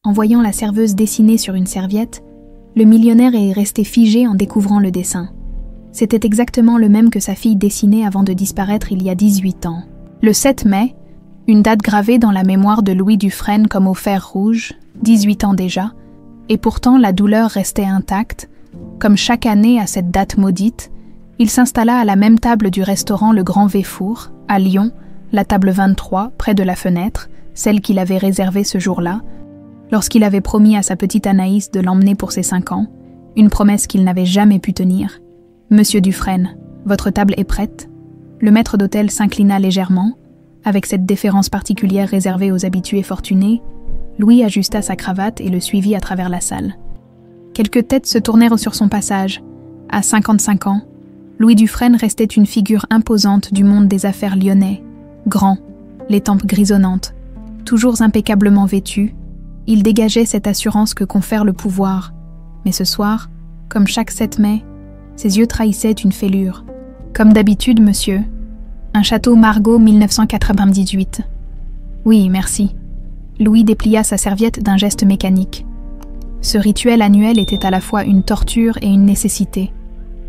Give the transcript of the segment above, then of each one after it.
En voyant la serveuse dessiner sur une serviette, le millionnaire est resté figé en découvrant le dessin. C'était exactement le même que sa fille dessinait avant de disparaître il y a 18 ans. Le 7 mai, une date gravée dans la mémoire de Louis Dufresne comme au fer rouge, 18 ans déjà, et pourtant la douleur restait intacte. Comme chaque année à cette date maudite, il s'installa à la même table du restaurant Le Grand Véfour, à Lyon, la table 23, près de la fenêtre, celle qu'il avait réservée ce jour-là, lorsqu'il avait promis à sa petite Anaïs de l'emmener pour ses 5 ans, une promesse qu'il n'avait jamais pu tenir. « Monsieur Dufresne, votre table est prête ?» Le maître d'hôtel s'inclina légèrement. Avec cette déférence particulière réservée aux habitués fortunés, Louis ajusta sa cravate et le suivit à travers la salle. Quelques têtes se tournèrent sur son passage. À 55 ans, Louis Dufresne restait une figure imposante du monde des affaires lyonnais. Grand, les tempes grisonnantes, toujours impeccablement vêtu, il dégageait cette assurance que confère le pouvoir. Mais ce soir, comme chaque 7 mai, ses yeux trahissaient une fêlure. « Comme d'habitude, monsieur. Un château Margaux 1998. »« Oui, merci. » Louis déplia sa serviette d'un geste mécanique. Ce rituel annuel était à la fois une torture et une nécessité.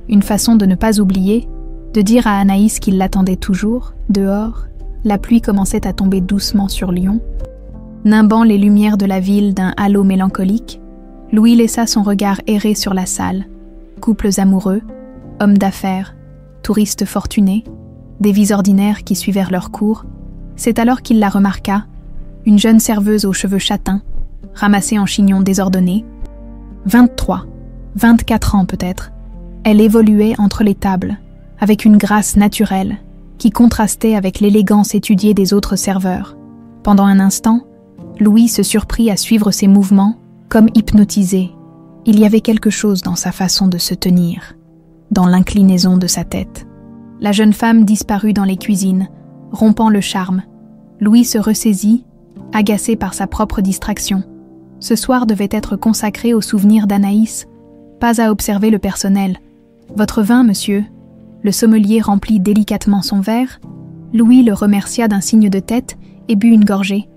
Une façon de ne pas oublier, de dire à Anaïs qu'il l'attendait toujours, dehors. La pluie commençait à tomber doucement sur Lyon. Nimbant les lumières de la ville d'un halo mélancolique, Louis laissa son regard errer sur la salle. Couples amoureux, hommes d'affaires, touristes fortunés, des vies ordinaires qui suivèrent leur cours. C'est alors qu'il la remarqua, une jeune serveuse aux cheveux châtains, ramassée en chignon désordonné. 23, 24 ans peut-être. Elle évoluait entre les tables, avec une grâce naturelle, qui contrastait avec l'élégance étudiée des autres serveurs. Pendant un instant, Louis se surprit à suivre ses mouvements, comme hypnotisé. Il y avait quelque chose dans sa façon de se tenir, dans l'inclinaison de sa tête. La jeune femme disparut dans les cuisines, rompant le charme. Louis se ressaisit, agacé par sa propre distraction. Ce soir devait être consacré au souvenir d'Anaïs, pas à observer le personnel. « Votre vin, monsieur ?» Le sommelier remplit délicatement son verre. Louis le remercia d'un signe de tête et but une gorgée.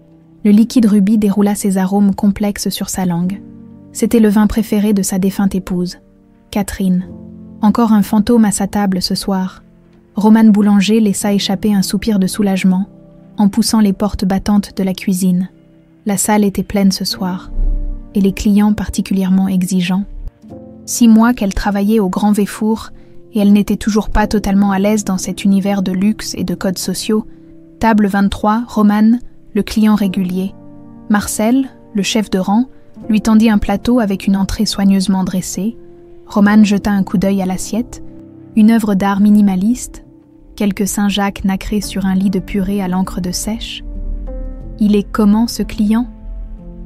Le liquide rubis déroula ses arômes complexes sur sa langue. C'était le vin préféré de sa défunte épouse, Catherine. Encore un fantôme à sa table ce soir. Romane Boulanger laissa échapper un soupir de soulagement en poussant les portes battantes de la cuisine. La salle était pleine ce soir, et les clients particulièrement exigeants. 6 mois qu'elle travaillait au Grand Véfour, et elle n'était toujours pas totalement à l'aise dans cet univers de luxe et de codes sociaux. Table 23, Romane, le client régulier. Marcel, le chef de rang, lui tendit un plateau avec une entrée soigneusement dressée. Romane jeta un coup d'œil à l'assiette. Une œuvre d'art minimaliste, quelques Saint-Jacques nacrés sur un lit de purée à l'encre de sèche. « Il est comment ce client ?»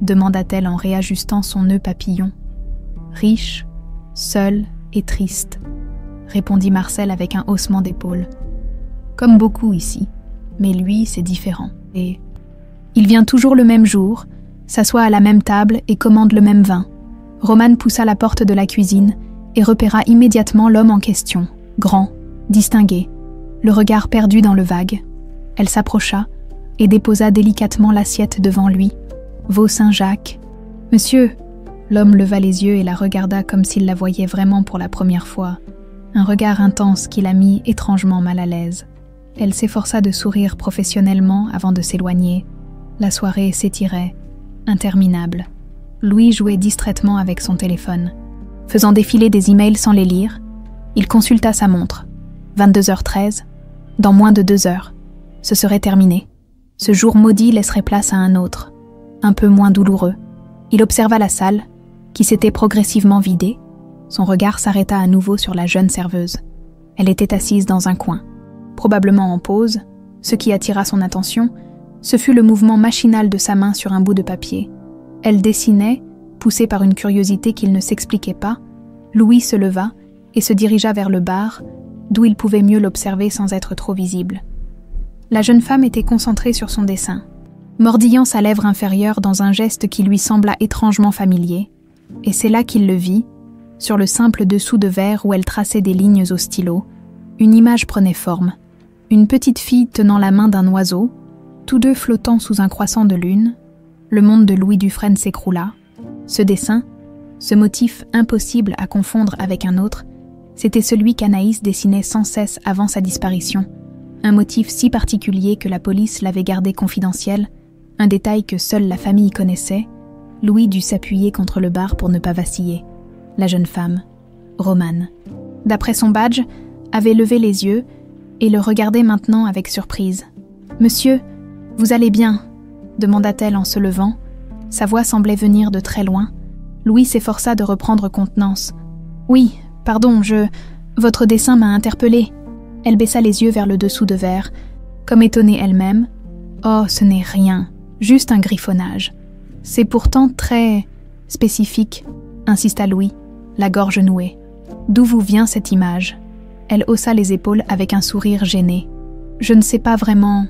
demanda-t-elle en réajustant son nœud papillon. « Riche, seul et triste », répondit Marcel avec un haussement d'épaule. « Comme beaucoup ici, mais lui, c'est différent. Et il vient toujours le même jour, s'assoit à la même table et commande le même vin. » Romane poussa la porte de la cuisine et repéra immédiatement l'homme en question, grand, distingué, le regard perdu dans le vague. Elle s'approcha et déposa délicatement l'assiette devant lui. « Vos Saint-Jacques. »« Monsieur !» L'homme leva les yeux et la regarda comme s'il la voyait vraiment pour la première fois. Un regard intense qui la mit étrangement mal à l'aise. Elle s'efforça de sourire professionnellement avant de s'éloigner. La soirée s'étirait, interminable. Louis jouait distraitement avec son téléphone. Faisant défiler des emails sans les lire, il consulta sa montre. 22h13, dans moins de 2 heures. Ce serait terminé. Ce jour maudit laisserait place à un autre, un peu moins douloureux. Il observa la salle, qui s'était progressivement vidée. Son regard s'arrêta à nouveau sur la jeune serveuse. Elle était assise dans un coin, probablement en pause. Ce qui attira son attention, ce fut le mouvement machinal de sa main sur un bout de papier. Elle dessinait, poussée par une curiosité qu'il ne s'expliquait pas. Louis se leva et se dirigea vers le bar, d'où il pouvait mieux l'observer sans être trop visible. La jeune femme était concentrée sur son dessin, mordillant sa lèvre inférieure dans un geste qui lui sembla étrangement familier, et c'est là qu'il le vit, sur le simple dessous de verre où elle traçait des lignes au stylo. Une image prenait forme. Une petite fille tenant la main d'un oiseau, tous deux flottant sous un croissant de lune, le monde de Louis Dufresne s'écroula. Ce dessin, ce motif impossible à confondre avec un autre, c'était celui qu'Anaïs dessinait sans cesse avant sa disparition, un motif si particulier que la police l'avait gardé confidentiel, un détail que seule la famille connaissait. Louis dut s'appuyer contre le bar pour ne pas vaciller. La jeune femme, Romane, d'après son badge, avait levé les yeux et le regardait maintenant avec surprise. « Monsieur, vous allez bien ?» demanda-t-elle en se levant. Sa voix semblait venir de très loin. Louis s'efforça de reprendre contenance. « Oui, pardon, votre dessin m'a interpellée. » Elle baissa les yeux vers le dessous de verre, comme étonnée elle-même. « Oh, ce n'est rien, juste un griffonnage. » « C'est pourtant très spécifique, » insista Louis, la gorge nouée. « D'où vous vient cette image ?» Elle haussa les épaules avec un sourire gêné. « Je ne sais pas vraiment.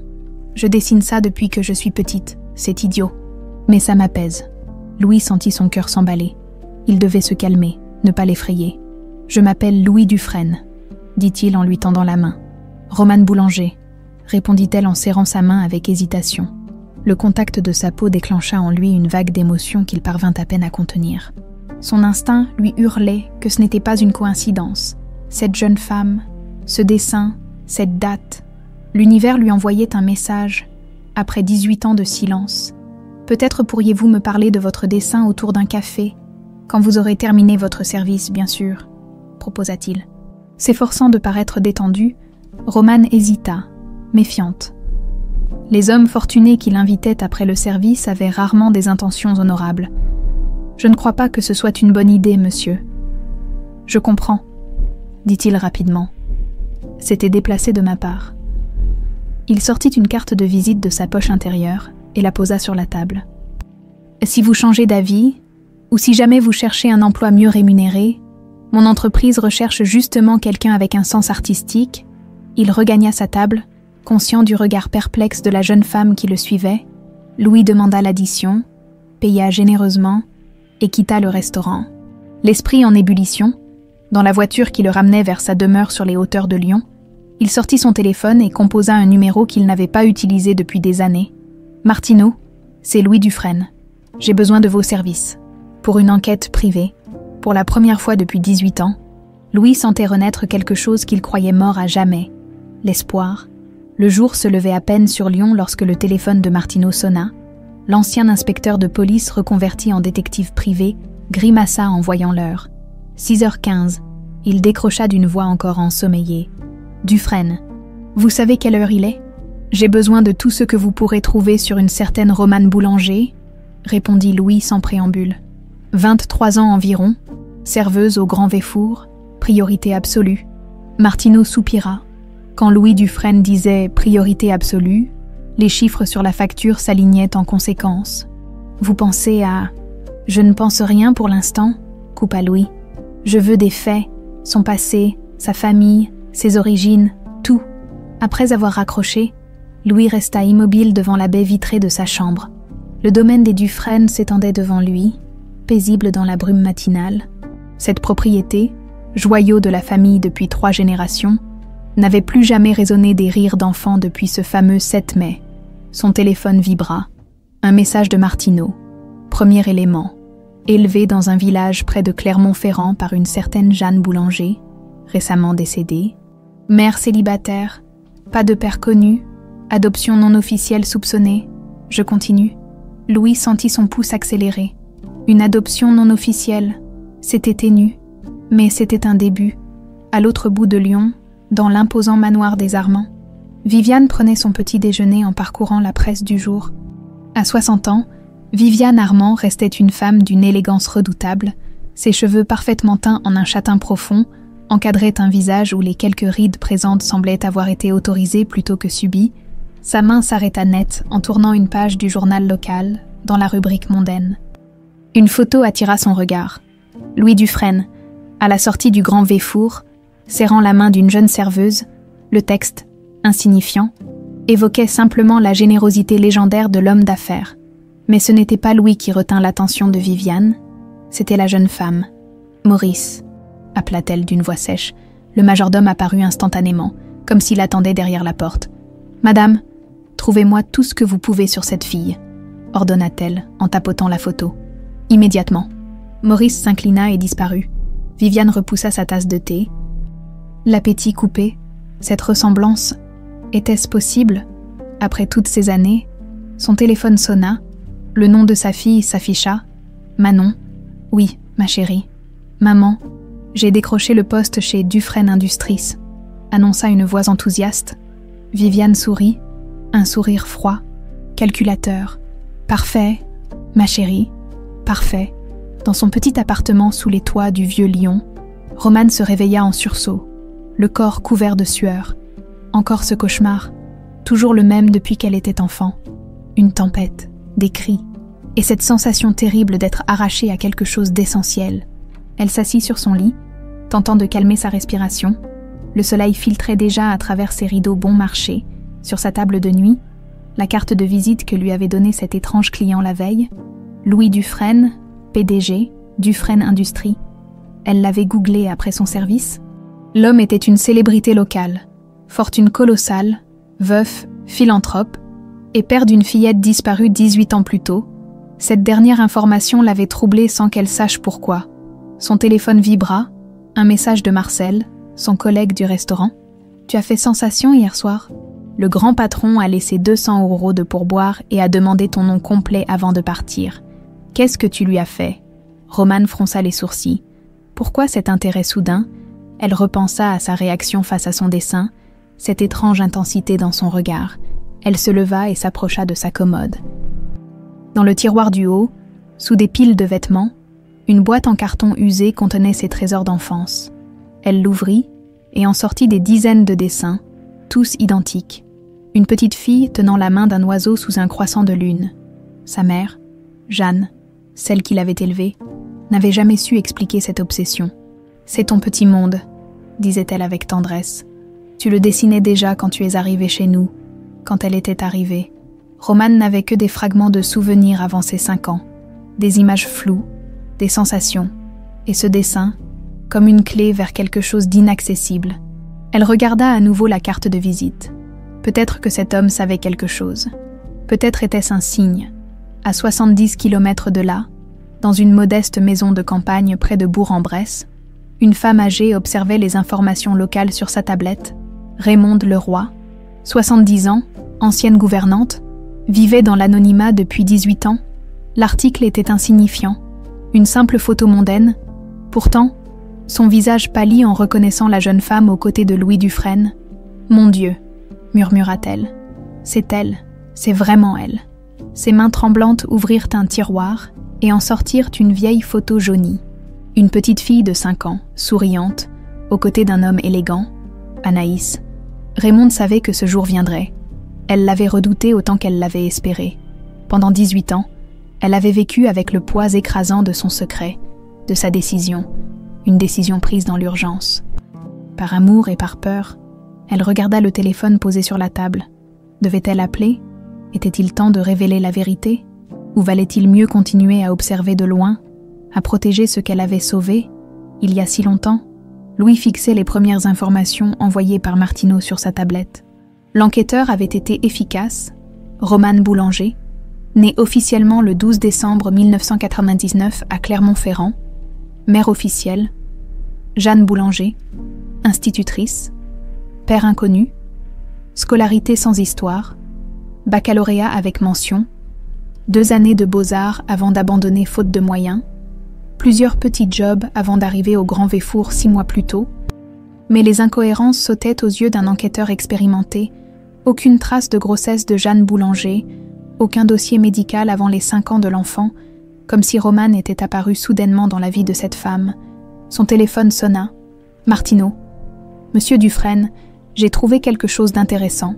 Je dessine ça depuis que je suis petite. C'est idiot. Mais ça m'apaise. » Louis sentit son cœur s'emballer. Il devait se calmer, ne pas l'effrayer. « Je m'appelle Louis Dufresne, » dit-il en lui tendant la main. « Romane Boulanger, » répondit-elle en serrant sa main avec hésitation. Le contact de sa peau déclencha en lui une vague d'émotion qu'il parvint à peine à contenir. Son instinct lui hurlait que ce n'était pas une coïncidence. Cette jeune femme, ce dessin, cette date, l'univers lui envoyait un message. Après 18 ans de silence, « Peut-être pourriez-vous me parler de votre dessin autour d'un café, quand vous aurez terminé votre service, bien sûr, » proposa-t-il. S'efforçant de paraître détendue, Romane hésita, méfiante. Les hommes fortunés qui l'invitaient après le service avaient rarement des intentions honorables. « Je ne crois pas que ce soit une bonne idée, monsieur. »« Je comprends, » dit-il rapidement. « C'était déplacé de ma part. » Il sortit une carte de visite de sa poche intérieure et la posa sur la table. « Si vous changez d'avis, ou si jamais vous cherchez un emploi mieux rémunéré, mon entreprise recherche justement quelqu'un avec un sens artistique. » Il regagna sa table, conscient du regard perplexe de la jeune femme qui le suivait. Louis demanda l'addition, paya généreusement et quitta le restaurant. L'esprit en ébullition, dans la voiture qui le ramenait vers sa demeure sur les hauteurs de Lyon, il sortit son téléphone et composa un numéro qu'il n'avait pas utilisé depuis des années. « Martineau, c'est Louis Dufresne. J'ai besoin de vos services. Pour une enquête privée. » Pour la première fois depuis 18 ans, Louis sentait renaître quelque chose qu'il croyait mort à jamais. L'espoir. Le jour se levait à peine sur Lyon lorsque le téléphone de Martineau sonna. L'ancien inspecteur de police reconverti en détective privé grimaça en voyant l'heure. 6h15. Il décrocha d'une voix encore ensommeillée. « Dufresne, vous savez quelle heure il est ? J'ai besoin de tout ce que vous pourrez trouver sur une certaine Romane Boulanger, » répondit Louis sans préambule. 23 ans environ, serveuse au Grand Véfour, priorité absolue. Martineau soupira. Quand Louis Dufresne disait « priorité absolue », les chiffres sur la facture s'alignaient en conséquence. « Vous pensez à... » « Je ne pense rien pour l'instant, » coupa Louis. « Je veux des faits, son passé, sa famille, ses origines, tout. » Après avoir raccroché, Louis resta immobile devant la baie vitrée de sa chambre. Le domaine des Dufresne s'étendait devant lui, paisible dans la brume matinale. Cette propriété, joyau de la famille depuis 3 générations, n'avait plus jamais résonné des rires d'enfants depuis ce fameux 7 mai. Son téléphone vibra. Un message de Martineau. Premier élément. Élevé dans un village près de Clermont-Ferrand par une certaine Jeanne Boulanger, récemment décédée. Mère célibataire. Pas de père connu. Adoption non officielle soupçonnée. Je continue. Louis sentit son pouce accélérer. Une adoption non officielle. C'était ténu. Mais c'était un début. À l'autre bout de Lyon, dans l'imposant manoir des Armands, Viviane prenait son petit déjeuner en parcourant la presse du jour. À 60 ans, Viviane Armand restait une femme d'une élégance redoutable. Ses cheveux parfaitement teints en un châtain profond encadraient un visage où les quelques rides présentes semblaient avoir été autorisées plutôt que subies. Sa main s'arrêta net en tournant une page du journal local, dans la rubrique mondaine. Une photo attira son regard. Louis Dufresne, à la sortie du Grand Véfour, serrant la main d'une jeune serveuse, le texte, insignifiant, évoquait simplement la générosité légendaire de l'homme d'affaires. Mais ce n'était pas Louis qui retint l'attention de Viviane, c'était la jeune femme. « Maurice », appela-t-elle d'une voix sèche. Le majordome apparut instantanément, comme s'il attendait derrière la porte. « Madame, trouvez-moi tout ce que vous pouvez sur cette fille. » ordonna-t-elle en tapotant la photo. Immédiatement, Maurice s'inclina et disparut. Viviane repoussa sa tasse de thé. L'appétit coupé, cette ressemblance, était-ce possible? Après toutes ces années, son téléphone sonna, le nom de sa fille s'afficha. Manon. Oui, ma chérie. Maman, j'ai décroché le poste chez Dufresne Industries, annonça une voix enthousiaste. Viviane sourit, un sourire froid, calculateur. Parfait, ma chérie, parfait. Dans son petit appartement sous les toits du vieux Lyon, Romane se réveilla en sursaut, le corps couvert de sueur. Encore ce cauchemar, toujours le même depuis qu'elle était enfant. Une tempête, des cris, et cette sensation terrible d'être arrachée à quelque chose d'essentiel. Elle s'assit sur son lit, tentant de calmer sa respiration. Le soleil filtrait déjà à travers ses rideaux bon marché. Sur sa table de nuit, la carte de visite que lui avait donnée cet étrange client la veille, Louis Dufresne, PDG, Dufresne Industries. Elle l'avait googlé après son service. L'homme était une célébrité locale, fortune colossale, veuf, philanthrope, et père d'une fillette disparue 18 ans plus tôt. Cette dernière information l'avait troublée sans qu'elle sache pourquoi. Son téléphone vibra, un message de Marcel, son collègue du restaurant. « Tu as fait sensation hier soir ?» Le grand patron a laissé 200 € de pourboire et a demandé ton nom complet avant de partir. « Qu'est-ce que tu lui as fait ?» Romane fronça les sourcils. Pourquoi cet intérêt soudain? Elle repensa à sa réaction face à son dessin, cette étrange intensité dans son regard. Elle se leva et s'approcha de sa commode. Dans le tiroir du haut, sous des piles de vêtements, une boîte en carton usé contenait ses trésors d'enfance. Elle l'ouvrit et en sortit des dizaines de dessins, tous identiques. Une petite fille tenant la main d'un oiseau sous un croissant de lune. Sa mère, Jeanne, celle qui l'avait élevée, n'avait jamais su expliquer cette obsession. « C'est ton petit monde », disait-elle avec tendresse. « Tu le dessinais déjà quand tu es arrivé chez nous, quand elle était arrivée. » Romane n'avait que des fragments de souvenirs avant ses 5 ans, des images floues, des sensations, et ce dessin, comme une clé vers quelque chose d'inaccessible. Elle regarda à nouveau la carte de visite. Peut-être que cet homme savait quelque chose. Peut-être était-ce un signe. À 70 km de là, dans une modeste maison de campagne près de Bourg-en-Bresse, une femme âgée observait les informations locales sur sa tablette. Raymonde Leroy, 70 ans, ancienne gouvernante, vivait dans l'anonymat depuis 18 ans. L'article était insignifiant, une simple photo mondaine. Pourtant, son visage pâlit en reconnaissant la jeune femme aux côtés de Louis Dufresne. « Mon Dieu !» murmura-t-elle. « C'est elle, c'est vraiment elle. » Ses mains tremblantes ouvrirent un tiroir et en sortirent une vieille photo jaunie. Une petite fille de 5 ans, souriante, aux côtés d'un homme élégant, Anaïs. Raymonde savait que ce jour viendrait. Elle l'avait redouté autant qu'elle l'avait espéré. Pendant 18 ans, elle avait vécu avec le poids écrasant de son secret, de sa décision, une décision prise dans l'urgence. Par amour et par peur, elle regarda le téléphone posé sur la table. Devait-elle appeler? Était-il temps de révéler la vérité? Ou valait-il mieux continuer à observer de loin, à protéger ce qu'elle avait sauvé? Il y a si longtemps, Louis fixait les premières informations envoyées par Martineau sur sa tablette. L'enquêteur avait été efficace, Romane Boulanger, née officiellement le 12 décembre 1999 à Clermont-Ferrand, mère officielle, Jeanne Boulanger, institutrice, père inconnu, scolarité sans histoire, baccalauréat avec mention, 2 années de beaux-arts avant d'abandonner faute de moyens, plusieurs petits jobs avant d'arriver au Grand Véfour 6 mois plus tôt, mais les incohérences sautaient aux yeux d'un enquêteur expérimenté. Aucune trace de grossesse de Jeanne Boulanger, aucun dossier médical avant les 5 ans de l'enfant, comme si Romane était apparue soudainement dans la vie de cette femme. Son téléphone sonna. Martineau. « Monsieur Dufresne, j'ai trouvé quelque chose d'intéressant.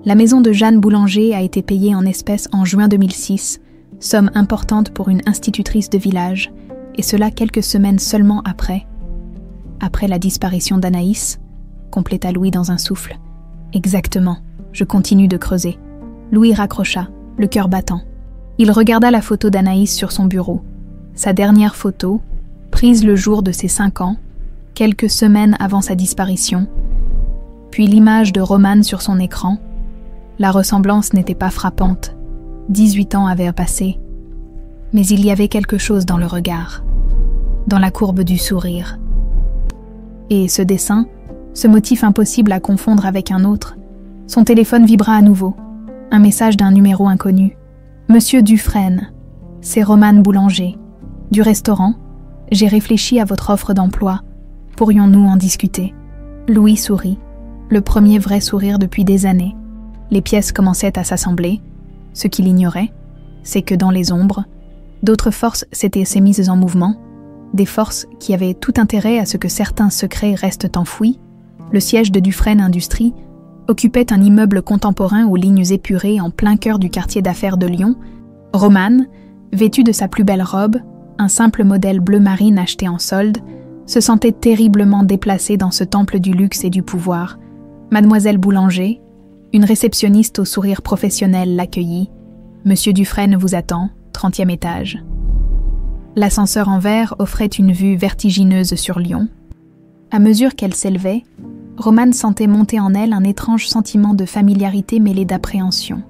La maison de Jeanne Boulanger a été payée en espèces en juin 2006, somme importante pour une institutrice de village, et cela quelques semaines seulement après. Après la disparition d'Anaïs, compléta Louis dans un souffle. Exactement, je continue de creuser. Louis raccrocha, le cœur battant. Il regarda la photo d'Anaïs sur son bureau. Sa dernière photo, prise le jour de ses 5 ans, quelques semaines avant sa disparition, puis l'image de Romane sur son écran. La ressemblance n'était pas frappante, 18 ans avaient passé, mais il y avait quelque chose dans le regard, dans la courbe du sourire. Et ce dessin, ce motif impossible à confondre avec un autre, son téléphone vibra à nouveau. Un message d'un numéro inconnu. « Monsieur Dufresne, c'est Romane Boulanger. Du restaurant, j'ai réfléchi à votre offre d'emploi. Pourrions-nous en discuter ?» Louis sourit, le premier vrai sourire depuis des années. Les pièces commençaient à s'assembler. Ce qu'il ignorait, c'est que dans les ombres, d'autres forces s'étaient mises en mouvement, des forces qui avaient tout intérêt à ce que certains secrets restent enfouis. Le siège de Dufresne Industries occupait un immeuble contemporain aux lignes épurées en plein cœur du quartier d'affaires de Lyon. Romane, vêtue de sa plus belle robe, un simple modèle bleu marine acheté en solde, se sentait terriblement déplacée dans ce temple du luxe et du pouvoir. Mademoiselle Boulanger, une réceptionniste au sourire professionnel, l'accueillit. « Monsieur Dufresne vous attend, 30e étage. » L'ascenseur en verre offrait une vue vertigineuse sur Lyon. À mesure qu'elle s'élevait, Romane sentait monter en elle un étrange sentiment de familiarité mêlé d'appréhension.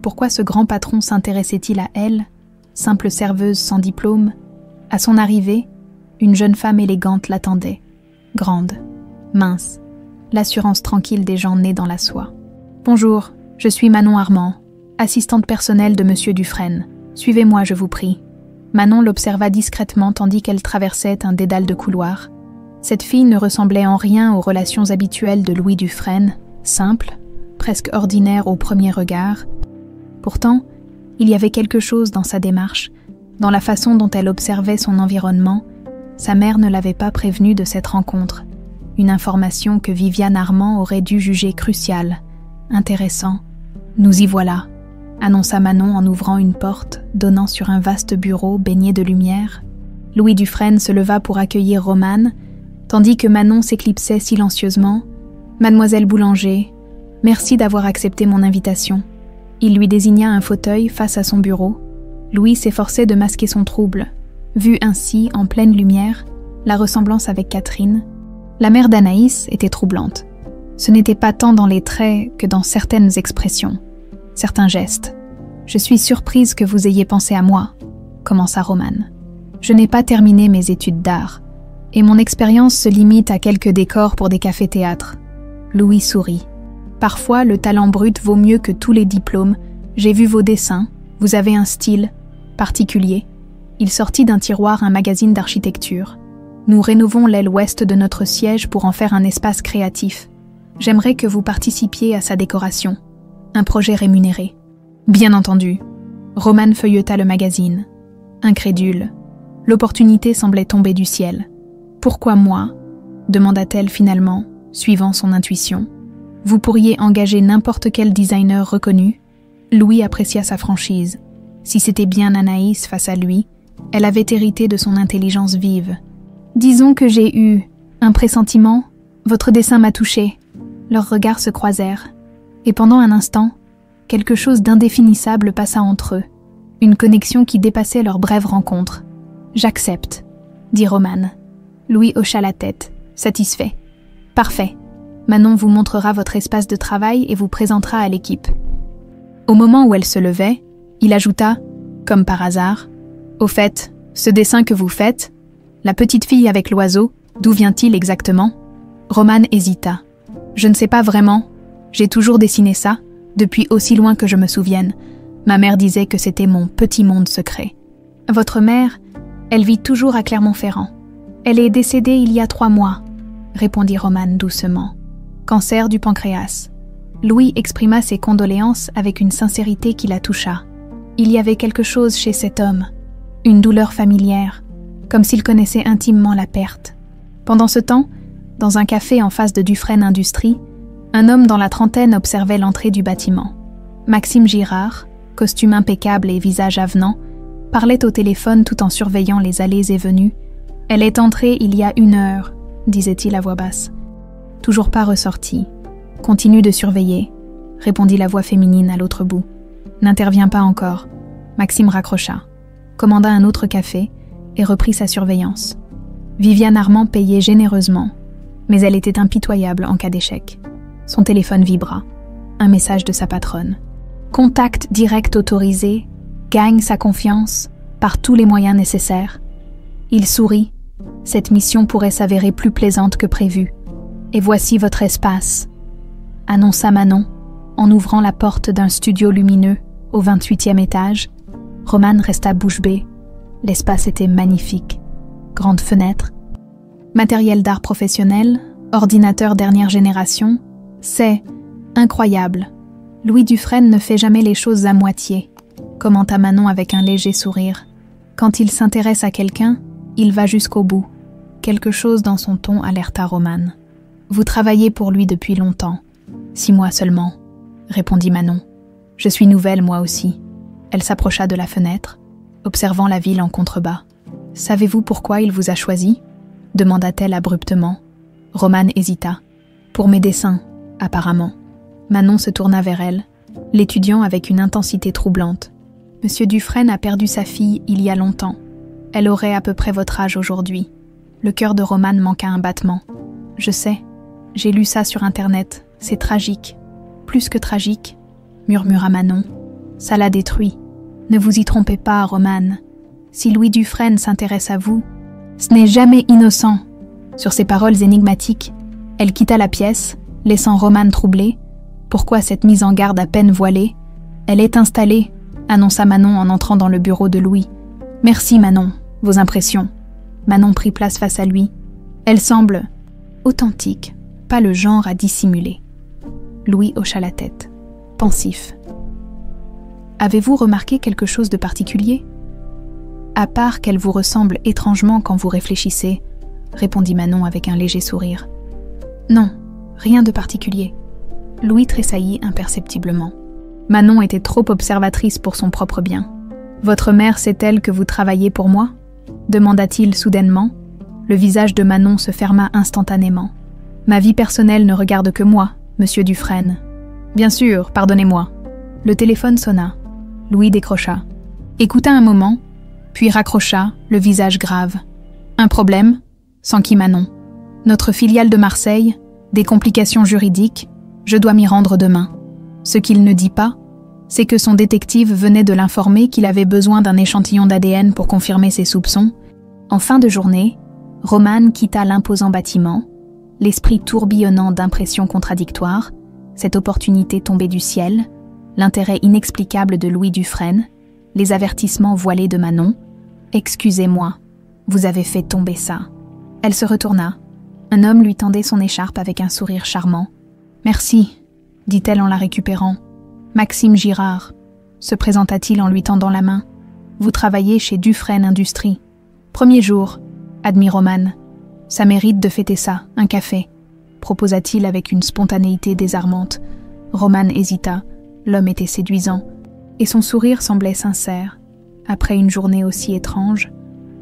Pourquoi ce grand patron s'intéressait-il à elle, simple serveuse sans diplôme? À son arrivée, une jeune femme élégante l'attendait, grande, mince, l'assurance tranquille des gens nés dans la soie. « Bonjour, je suis Manon Armand, assistante personnelle de Monsieur Dufresne. Suivez-moi, je vous prie. » Manon l'observa discrètement tandis qu'elle traversait un dédale de couloirs. Cette fille ne ressemblait en rien aux relations habituelles de Louis Dufresne, simple, presque ordinaire au premier regard. Pourtant, il y avait quelque chose dans sa démarche, dans la façon dont elle observait son environnement. Sa mère ne l'avait pas prévenue de cette rencontre, une information que Viviane Armand aurait dû juger cruciale, intéressant. « Nous y voilà », annonça Manon en ouvrant une porte donnant sur un vaste bureau baigné de lumière. Louis Dufresne se leva pour accueillir Romane, tandis que Manon s'éclipsait silencieusement. « Mademoiselle Boulanger, merci d'avoir accepté mon invitation. » Il lui désigna un fauteuil face à son bureau. Louis s'efforçait de masquer son trouble. Vue ainsi, en pleine lumière, la ressemblance avec Catherine, la mère d'Anaïs était troublante. Ce n'était pas tant dans les traits que dans certaines expressions, certains gestes. « Je suis surprise que vous ayez pensé à moi », commença Romane. « Je n'ai pas terminé mes études d'art, et mon expérience se limite à quelques décors pour des cafés-théâtres. » Louis sourit. « Parfois, le talent brut vaut mieux que tous les diplômes. J'ai vu vos dessins, vous avez un style particulier. » Il sortit d'un tiroir un magazine d'architecture. « Nous rénovons l'aile ouest de notre siège pour en faire un espace créatif. J'aimerais que vous participiez à sa décoration. Un projet rémunéré. » « Bien entendu. » Romane feuilleta le magazine. Incrédule. L'opportunité semblait tomber du ciel. « Pourquoi moi ?» demanda-t-elle finalement, suivant son intuition. « Vous pourriez engager n'importe quel designer reconnu. » Louis apprécia sa franchise. Si c'était bien Anaïs face à lui, elle avait hérité de son intelligence vive. « Disons que j'ai eu un pressentiment. Votre dessin m'a touché. » Leurs regards se croisèrent. Et pendant un instant, quelque chose d'indéfinissable passa entre eux. Une connexion qui dépassait leur brève rencontre. « J'accepte, » dit Romane. Louis hocha la tête, satisfait. « Parfait. Manon vous montrera votre espace de travail et vous présentera à l'équipe. » Au moment où elle se levait, il ajouta, comme par hasard, « Au fait, ce dessin que vous faites, la petite fille avec l'oiseau, d'où vient-il exactement ?» Romane hésita. « Je ne sais pas vraiment. J'ai toujours dessiné ça, depuis aussi loin que je me souvienne. Ma mère disait que c'était mon petit monde secret. » Votre mère, elle vit toujours à Clermont-Ferrand. Elle est décédée il y a 3 mois, répondit Romane doucement. Cancer du pancréas. Louis exprima ses condoléances avec une sincérité qui la toucha. Il y avait quelque chose chez cet homme, une douleur familière, comme s'il connaissait intimement la perte. Pendant ce temps, dans un café en face de Dufresne Industries, un homme dans la trentaine observait l'entrée du bâtiment. Maxime Girard, costume impeccable et visage avenant, parlait au téléphone tout en surveillant les allées et venues. « Elle est entrée il y a 1 heure, » disait-il à voix basse. « Toujours pas ressortie. Continue de surveiller, » répondit la voix féminine à l'autre bout. « N'interviens pas encore. » Maxime raccrocha, commanda un autre café et reprit sa surveillance. Viviane Armand payait généreusement, mais elle était impitoyable en cas d'échec. Son téléphone vibra. Un message de sa patronne. « Contact direct autorisé, gagne sa confiance par tous les moyens nécessaires. Il sourit. Cette mission pourrait s'avérer plus plaisante que prévu. Et voici votre espace, annonça Manon, en ouvrant la porte d'un studio lumineux au 28e étage. Roman resta bouche bée. L'espace était magnifique. Grande fenêtre, matériel d'art professionnel, ordinateur dernière génération. C'est incroyable. Louis Dufresne ne fait jamais les choses à moitié, commenta Manon avec un léger sourire. Quand il s'intéresse à quelqu'un, il va jusqu'au bout. Quelque chose dans son ton alerta Roman. Vous travaillez pour lui depuis longtemps. 6 mois seulement, répondit Manon. Je suis nouvelle moi aussi. Elle s'approcha de la fenêtre, observant la ville en contrebas. Savez-vous pourquoi il vous a choisi ? Demanda-t-elle abruptement. Roman hésita. Pour mes dessins, apparemment. Manon se tourna vers elle, l'étudiant avec une intensité troublante. Monsieur Dufresne a perdu sa fille il y a longtemps. Elle aurait à peu près votre âge aujourd'hui. Le cœur de Roman manqua un battement. Je sais, j'ai lu ça sur Internet, c'est tragique. Plus que tragique, murmura Manon. Ça l'a détruit. Ne vous y trompez pas, Roman. Si Louis Dufresne s'intéresse à vous, ce n'est jamais innocent. Sur ces paroles énigmatiques, elle quitta la pièce, laissant Roman troublé. Pourquoi cette mise en garde à peine voilée ? Elle est installée, annonça Manon en entrant dans le bureau de Louis. Merci Manon, vos impressions. Manon prit place face à lui. Elle semble authentique, pas le genre à dissimuler. Louis hocha la tête, pensif. Avez-vous remarqué quelque chose de particulier ? À part qu'elle vous ressemble étrangement quand vous réfléchissez, répondit Manon avec un léger sourire. Non, rien de particulier. Louis tressaillit imperceptiblement. Manon était trop observatrice pour son propre bien. Votre mère sait-elle que vous travaillez pour moi ? Demanda-t-il soudainement. Le visage de Manon se ferma instantanément. Ma vie personnelle ne regarde que moi, monsieur Dufresne. Bien sûr, pardonnez-moi. Le téléphone sonna. Louis décrocha. Écouta un moment, puis raccrocha, le visage grave. Un problème ? S'enquit Manon. Notre filiale de Marseille, des complications juridiques, je dois m'y rendre demain. Ce qu'il ne dit pas, c'est que son détective venait de l'informer qu'il avait besoin d'un échantillon d'ADN pour confirmer ses soupçons. En fin de journée, Roman quitta l'imposant bâtiment, l'esprit tourbillonnant d'impressions contradictoires, cette opportunité tombée du ciel, l'intérêt inexplicable de Louis Dufresne, les avertissements voilés de Manon. « Excusez-moi, vous avez fait tomber ça. » Elle se retourna. Un homme lui tendait son écharpe avec un sourire charmant. « Merci, » dit-elle en la récupérant. « Maxime Girard, » se présenta-t-il en lui tendant la main. « Vous travaillez chez Dufresne Industries. »« Premier jour, » admit Roman. « Ça mérite de fêter ça, un café, » proposa-t-il avec une spontanéité désarmante. Roman hésita. L'homme était séduisant, et son sourire semblait sincère. Après une journée aussi étrange,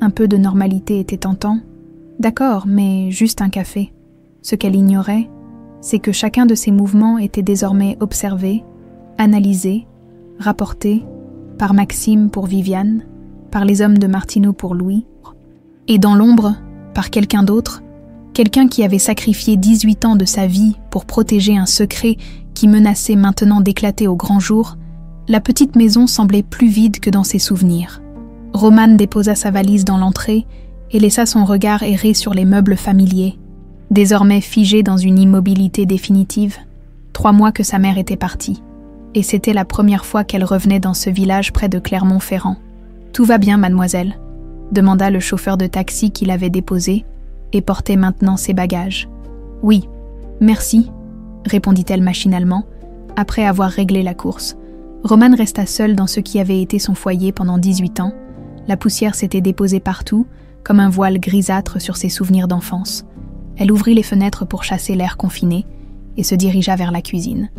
un peu de normalité était tentant. D'accord, mais juste un café. Ce qu'elle ignorait, c'est que chacun de ses mouvements était désormais observé, analysé, rapporté, par Maxime pour Viviane, par les hommes de Martineau pour Louis, et dans l'ombre, par quelqu'un d'autre, quelqu'un qui avait sacrifié 18 ans de sa vie pour protéger un secret qui menaçait maintenant d'éclater au grand jour. La petite maison semblait plus vide que dans ses souvenirs. Roman déposa sa valise dans l'entrée et laissa son regard errer sur les meubles familiers. Désormais figé dans une immobilité définitive, 3 mois que sa mère était partie. Et c'était la première fois qu'elle revenait dans ce village près de Clermont-Ferrand. « Tout va bien, mademoiselle ?» demanda le chauffeur de taxi qui l'avait déposé et portait maintenant ses bagages. « Oui, merci », répondit-elle machinalement, après avoir réglé la course. Roman resta seul dans ce qui avait été son foyer pendant 18 ans. La poussière s'était déposée partout, comme un voile grisâtre sur ses souvenirs d'enfance. Elle ouvrit les fenêtres pour chasser l'air confiné et se dirigea vers la cuisine.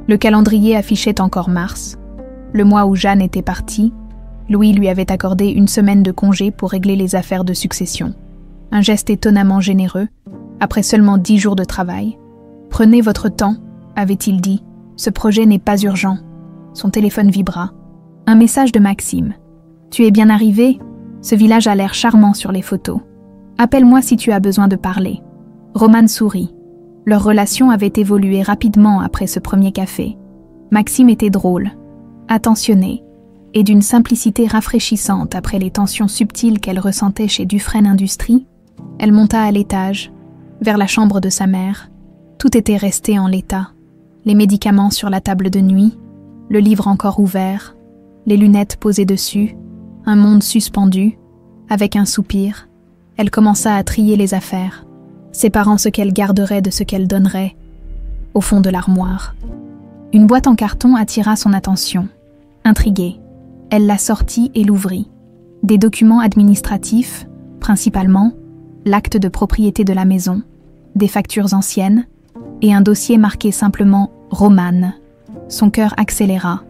Le calendrier affichait encore mars. Le mois où Jeanne était partie, Louis lui avait accordé 1 semaine de congé pour régler les affaires de succession. Un geste étonnamment généreux, après seulement 10 jours de travail. « Prenez votre temps », avait-il dit. « Ce projet n'est pas urgent. » Son téléphone vibra. Un message de Maxime. « Tu es bien arrivé ? Ce village a l'air charmant sur les photos. Appelle-moi si tu as besoin de parler. » Roman sourit. Leur relation avait évolué rapidement après ce premier café. Maxime était drôle. Attentionnée, et d'une simplicité rafraîchissante après les tensions subtiles qu'elle ressentait chez Dufresne Industries, elle monta à l'étage, vers la chambre de sa mère. Tout était resté en l'état. Les médicaments sur la table de nuit, le livre encore ouvert, les lunettes posées dessus, un monde suspendu. Avec un soupir, elle commença à trier les affaires, séparant ce qu'elle garderait de ce qu'elle donnerait, au fond de l'armoire. Une boîte en carton attira son attention. Intriguée, elle la sortit et l'ouvrit. Des documents administratifs, principalement, l'acte de propriété de la maison, des factures anciennes, et un dossier marqué simplement « Romane ». Son cœur accéléra.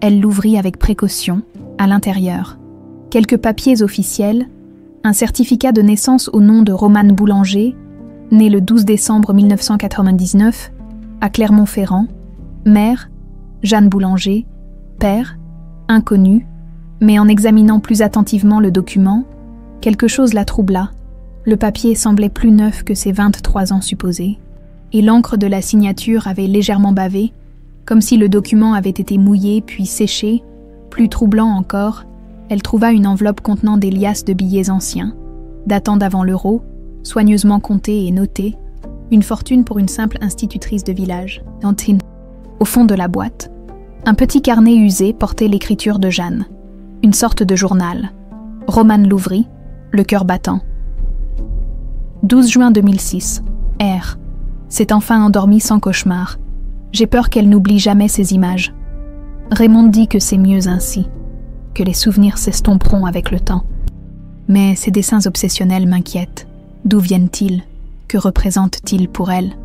Elle l'ouvrit avec précaution, à l'intérieur. Quelques papiers officiels, un certificat de naissance au nom de Romane Boulanger, né le 12 décembre 1999, à Clermont-Ferrand, mère, Jeanne Boulanger, père, inconnu, mais en examinant plus attentivement le document, quelque chose la troubla. Le papier semblait plus neuf que ses 23 ans supposés, et l'encre de la signature avait légèrement bavé, comme si le document avait été mouillé puis séché. Plus troublant encore, elle trouva une enveloppe contenant des liasses de billets anciens, datant d'avant l'euro, soigneusement comptés et notés, une fortune pour une simple institutrice de village. Au fond de la boîte, un petit carnet usé portait l'écriture de Jeanne, une sorte de journal. Romane l'ouvrit, le cœur battant. 12 juin 2006. R. S'est enfin endormie sans cauchemar. J'ai peur qu'elle n'oublie jamais ces images. Raymond dit que c'est mieux ainsi, que les souvenirs s'estomperont avec le temps. Mais ces dessins obsessionnels m'inquiètent. D'où viennent-ils? Que représentent-ils pour elle?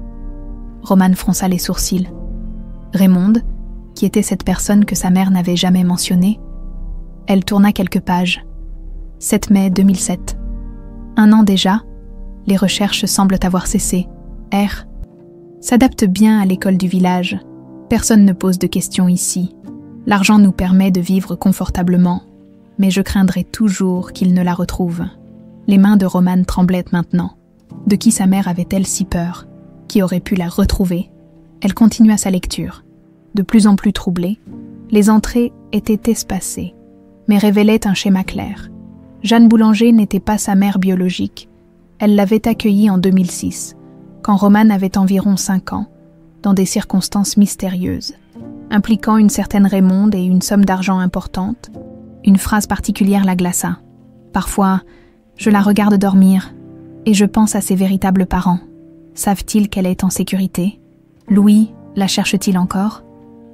Romane fronça les sourcils. Raymond, qui était cette personne que sa mère n'avait jamais mentionnée? Elle tourna quelques pages. 7 mai 2007. 1 an déjà, les recherches semblent avoir cessé. R. S'adapte bien à l'école du village. Personne ne pose de questions ici. L'argent nous permet de vivre confortablement, mais je craindrai toujours qu'il ne la retrouve. Les mains de Romane tremblaient maintenant. De qui sa mère avait-elle si peur? Qui aurait pu la retrouver? Elle continua sa lecture. De plus en plus troublée, les entrées étaient espacées, mais révélaient un schéma clair. Jeanne Boulanger n'était pas sa mère biologique. Elle l'avait accueillie en 2006, quand Romane avait environ 5 ans, dans des circonstances mystérieuses, impliquant une certaine Raymonde et une somme d'argent importante. Une phrase particulière la glaça. Parfois, je la regarde dormir, et je pense à ses véritables parents. Savent-ils qu'elle est en sécurité? Louis la cherche-t-il encore?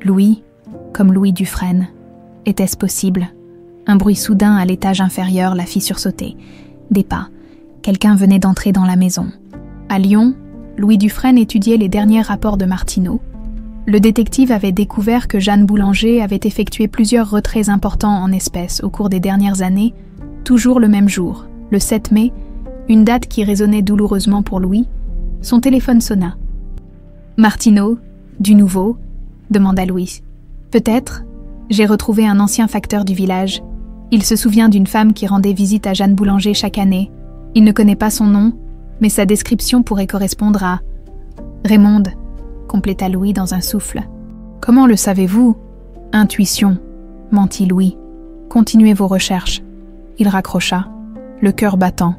Louis, comme Louis Dufresne. Était-ce possible? Un bruit soudain à l'étage inférieur la fit sursauter. Des pas. Quelqu'un venait d'entrer dans la maison. À Lyon, Louis Dufresne étudiait les derniers rapports de Martineau. Le détective avait découvert que Jeanne Boulanger avait effectué plusieurs retraits importants en espèces au cours des dernières années, toujours le même jour, le 7 mai, une date qui résonnait douloureusement pour Louis. Son téléphone sonna. « Martineau, du nouveau ?» demanda Louis. « Peut-être. J'ai retrouvé un ancien facteur du village. Il se souvient d'une femme qui rendait visite à Jeanne Boulanger chaque année. Il ne connaît pas son nom, mais sa description pourrait correspondre à... Raymond, compléta Louis dans un souffle. Comment le savez-vous? Intuition, mentit Louis. Continuez vos recherches. Il raccrocha, le cœur battant.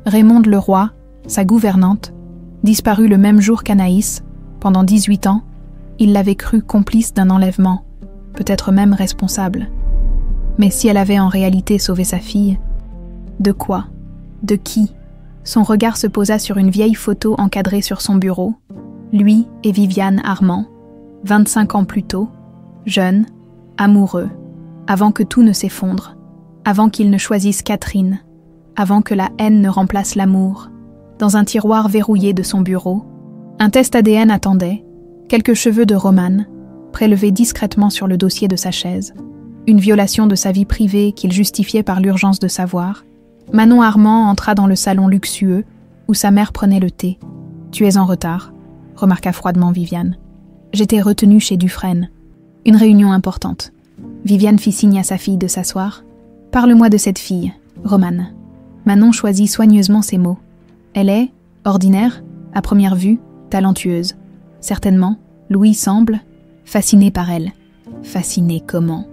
Raymond Leroy, sa gouvernante, disparut le même jour qu'Anaïs, pendant 18 ans, il l'avait crue complice d'un enlèvement, peut-être même responsable. Mais si elle avait en réalité sauvé sa fille, de quoi? De qui? Son regard se posa sur une vieille photo encadrée sur son bureau. Lui et Viviane Armand, 25 ans plus tôt, jeunes, amoureux, avant que tout ne s'effondre, avant qu'ils ne choisissent Catherine, avant que la haine ne remplace l'amour. Dans un tiroir verrouillé de son bureau, un test ADN attendait, quelques cheveux de Romane, prélevés discrètement sur le dossier de sa chaise, une violation de sa vie privée qu'il justifiait par l'urgence de savoir. Manon Armand entra dans le salon luxueux où sa mère prenait le thé. « Tu es en retard », remarqua froidement Viviane. « J'étais retenue chez Dufresne. Une réunion importante. » Viviane fit signe à sa fille de s'asseoir. « Parle-moi de cette fille, Romane. » Manon choisit soigneusement ses mots. Elle est, ordinaire, à première vue, talentueuse. Certainement, Louis semble fasciné par elle. Fasciné comment?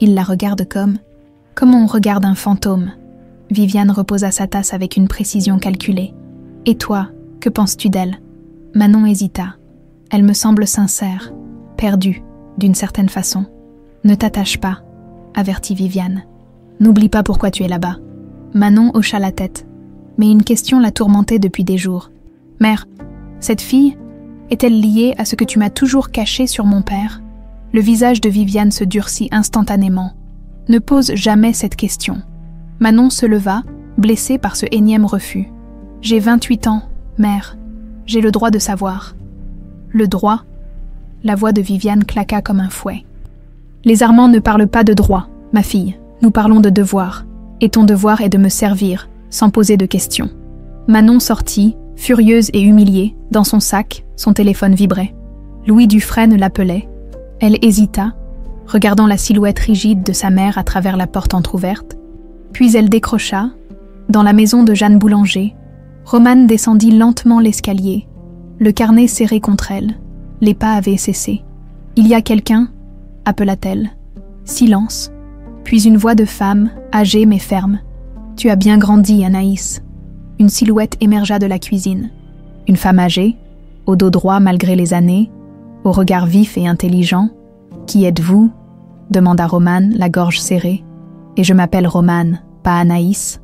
Il la regarde comme on regarde un fantôme. Viviane reposa sa tasse avec une précision calculée. Et toi, que penses-tu d'elle? Manon hésita. Elle me semble sincère, perdue, d'une certaine façon. Ne t'attache pas, avertit Viviane. N'oublie pas pourquoi tu es là-bas. Manon hocha la tête, mais une question la tourmentait depuis des jours. Mère, cette fille est-elle liée à ce que tu m'as toujours caché sur mon père? Le visage de Viviane se durcit instantanément. Ne pose jamais cette question. Manon se leva, blessée par ce énième refus. J'ai 28 ans, mère. J'ai le droit de savoir. Le droit? La voix de Viviane claqua comme un fouet. Les Armands ne parlent pas de droit, ma fille. Nous parlons de devoir. Et ton devoir est de me servir, sans poser de questions. Manon sortit, furieuse et humiliée, dans son sac, son téléphone vibrait. Louis Dufresne l'appelait. Elle hésita, regardant la silhouette rigide de sa mère à travers la porte entr'ouverte. Puis elle décrocha. Dans la maison de Jeanne Boulanger, Romane descendit lentement l'escalier, le carnet serré contre elle. Les pas avaient cessé. « Il y a quelqu'un » appela-t-elle. Silence. Puis une voix de femme, âgée mais ferme. « Tu as bien grandi, Anaïs. » Une silhouette émergea de la cuisine. Une femme âgée, au dos droit malgré les années, au regard vif et intelligent. « Qui êtes-vous » demanda Romane, la gorge serrée. « Et je m'appelle Romane, pas Anaïs. »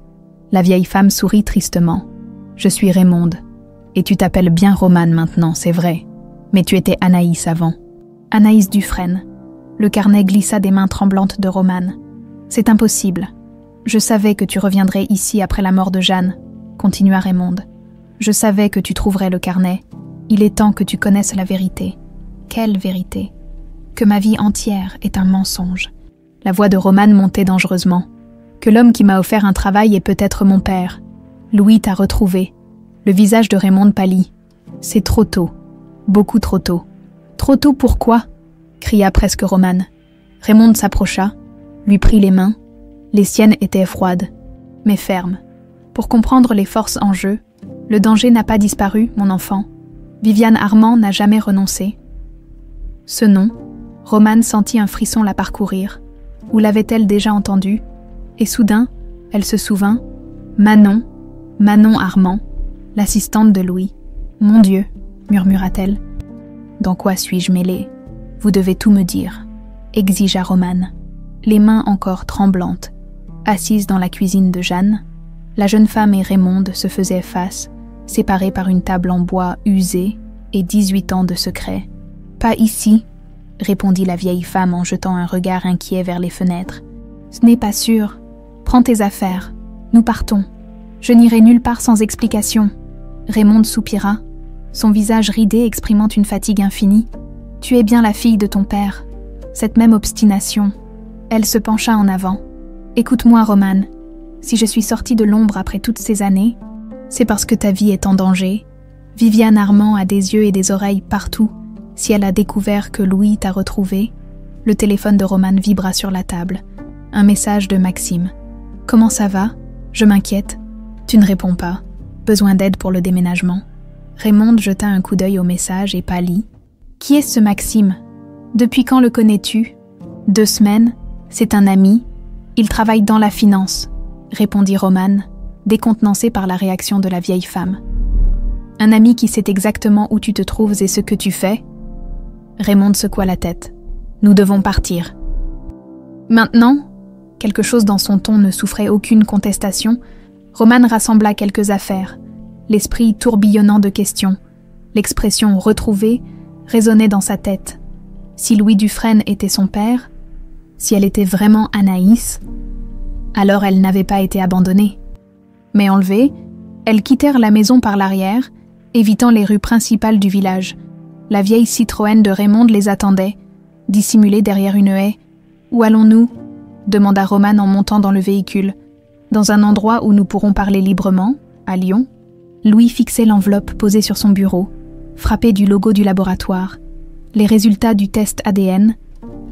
La vieille femme sourit tristement. « Je suis Raymonde. Et tu t'appelles bien Romane maintenant, c'est vrai. Mais tu étais Anaïs avant. » Anaïs Dufresne. Le carnet glissa des mains tremblantes de Romane. « C'est impossible. Je savais que tu reviendrais ici après la mort de Jeanne, » continua Raymonde. « Je savais que tu trouverais le carnet. Il est temps que tu connaisses la vérité. » Quelle vérité? Que ma vie entière est un mensonge. La voix de Romane montait dangereusement. Que l'homme qui m'a offert un travail est peut-être mon père. Louis t'a retrouvé. Le visage de Raymonde pâlit. C'est trop tôt. Beaucoup trop tôt. Trop tôt pourquoi? Cria presque Romane. Raymonde s'approcha, lui prit les mains. Les siennes étaient froides, mais fermes. Pour comprendre les forces en jeu, le danger n'a pas disparu, mon enfant. Viviane Armand n'a jamais renoncé. Ce nom, Romane sentit un frisson la parcourir. Où l'avait-elle déjà entendu? Et soudain, elle se souvint. Manon Armand, l'assistante de Louis. « Mon Dieu » murmura-t-elle. « Dans quoi suis-je mêlée? Vous devez tout me dire » exigea Romane. Les mains encore tremblantes, assise dans la cuisine de Jeanne, la jeune femme et Raymonde se faisaient face, séparées par une table en bois usée et 18 ans de secret. « Pas ici » répondit la vieille femme en jetant un regard inquiet vers les fenêtres. « Ce n'est pas sûr. Prends tes affaires. Nous partons. Je n'irai nulle part sans explication. » Raymonde soupira, son visage ridé exprimant une fatigue infinie. « Tu es bien la fille de ton père. » Cette même obstination. Elle se pencha en avant. « Écoute-moi, Romane. Si je suis sortie de l'ombre après toutes ces années, c'est parce que ta vie est en danger. Viviane Armand a des yeux et des oreilles partout. Si elle a découvert que Louis t'a retrouvé... » Le téléphone de Romane vibra sur la table. Un message de Maxime. « Comment ça va? Je m'inquiète. » « Tu ne réponds pas. Besoin d'aide pour le déménagement. » Raymonde jeta un coup d'œil au message et pâlit. « Qui est ce Maxime? Depuis quand le connais-tu? » « 2 semaines. C'est un ami. Il travaille dans la finance. » répondit Romane, décontenancée par la réaction de la vieille femme. « Un ami qui sait exactement où tu te trouves et ce que tu fais? » Raymonde secoua la tête. « Nous devons partir. » Maintenant, quelque chose dans son ton ne souffrait aucune contestation. Romane rassembla quelques affaires, l'esprit tourbillonnant de questions. L'expression « retrouvée » résonnait dans sa tête. Si Louis Dufresne était son père, si elle était vraiment Anaïs, alors elle n'avait pas été abandonnée. Mais enlevée, elles quittèrent la maison par l'arrière, évitant les rues principales du village. La vieille Citroën de Raymonde les attendait, dissimulée derrière une haie. « Où allons-nous » demanda Romane en montant dans le véhicule. « Dans un endroit où nous pourrons parler librement, à Lyon ?» Louis fixait l'enveloppe posée sur son bureau, frappé du logo du laboratoire, les résultats du test ADN,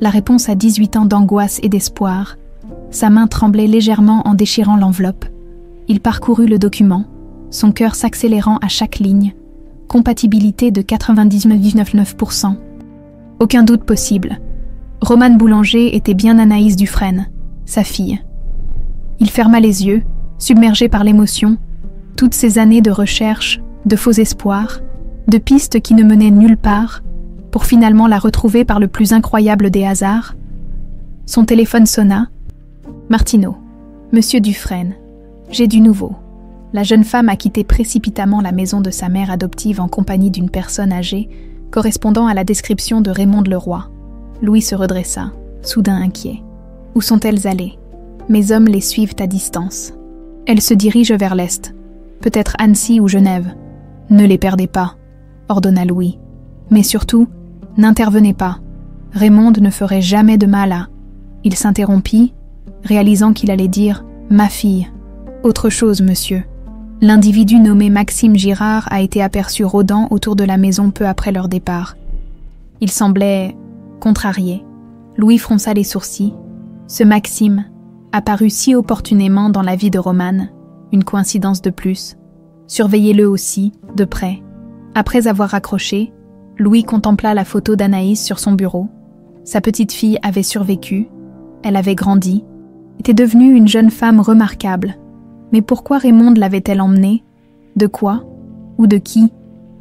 la réponse à 18 ans d'angoisse et d'espoir. Sa main tremblait légèrement en déchirant l'enveloppe. Il parcourut le document, son cœur s'accélérant à chaque ligne. Compatibilité de 99,9%. Aucun doute possible. Romane Boulanger était bien Anaïs Dufresne, sa fille. Il ferma les yeux, submergé par l'émotion, toutes ces années de recherche, de faux espoirs, de pistes qui ne menaient nulle part, pour finalement la retrouver par le plus incroyable des hasards. Son téléphone sonna. « Martineau, Monsieur Dufresne, j'ai du nouveau. » La jeune femme a quitté précipitamment la maison de sa mère adoptive en compagnie d'une personne âgée, correspondant à la description de Raymond Leroy. Louis se redressa, soudain inquiet. « Où sont-elles allées ? Mes hommes les suivent à distance. Elles se dirigent vers l'est, peut-être Annecy ou Genève. Ne les perdez pas, ordonna Louis. Mais surtout, n'intervenez pas. Raymond ne ferait jamais de mal à... » Il s'interrompit, réalisant qu'il allait dire « ma fille ». Autre chose, monsieur. L'individu nommé Maxime Girard a été aperçu rôdant autour de la maison peu après leur départ. Il semblait contrarié. Louis fronça les sourcils. Ce Maxime, apparu si opportunément dans la vie de Romane, une coïncidence de plus. Surveillez-le aussi, de près. Après avoir raccroché, Louis contempla la photo d'Anaïs sur son bureau. Sa petite fille avait survécu, elle avait grandi, était devenue une jeune femme remarquable. Mais pourquoi Raymonde l'avait-elle emmenée? De quoi? Ou de qui?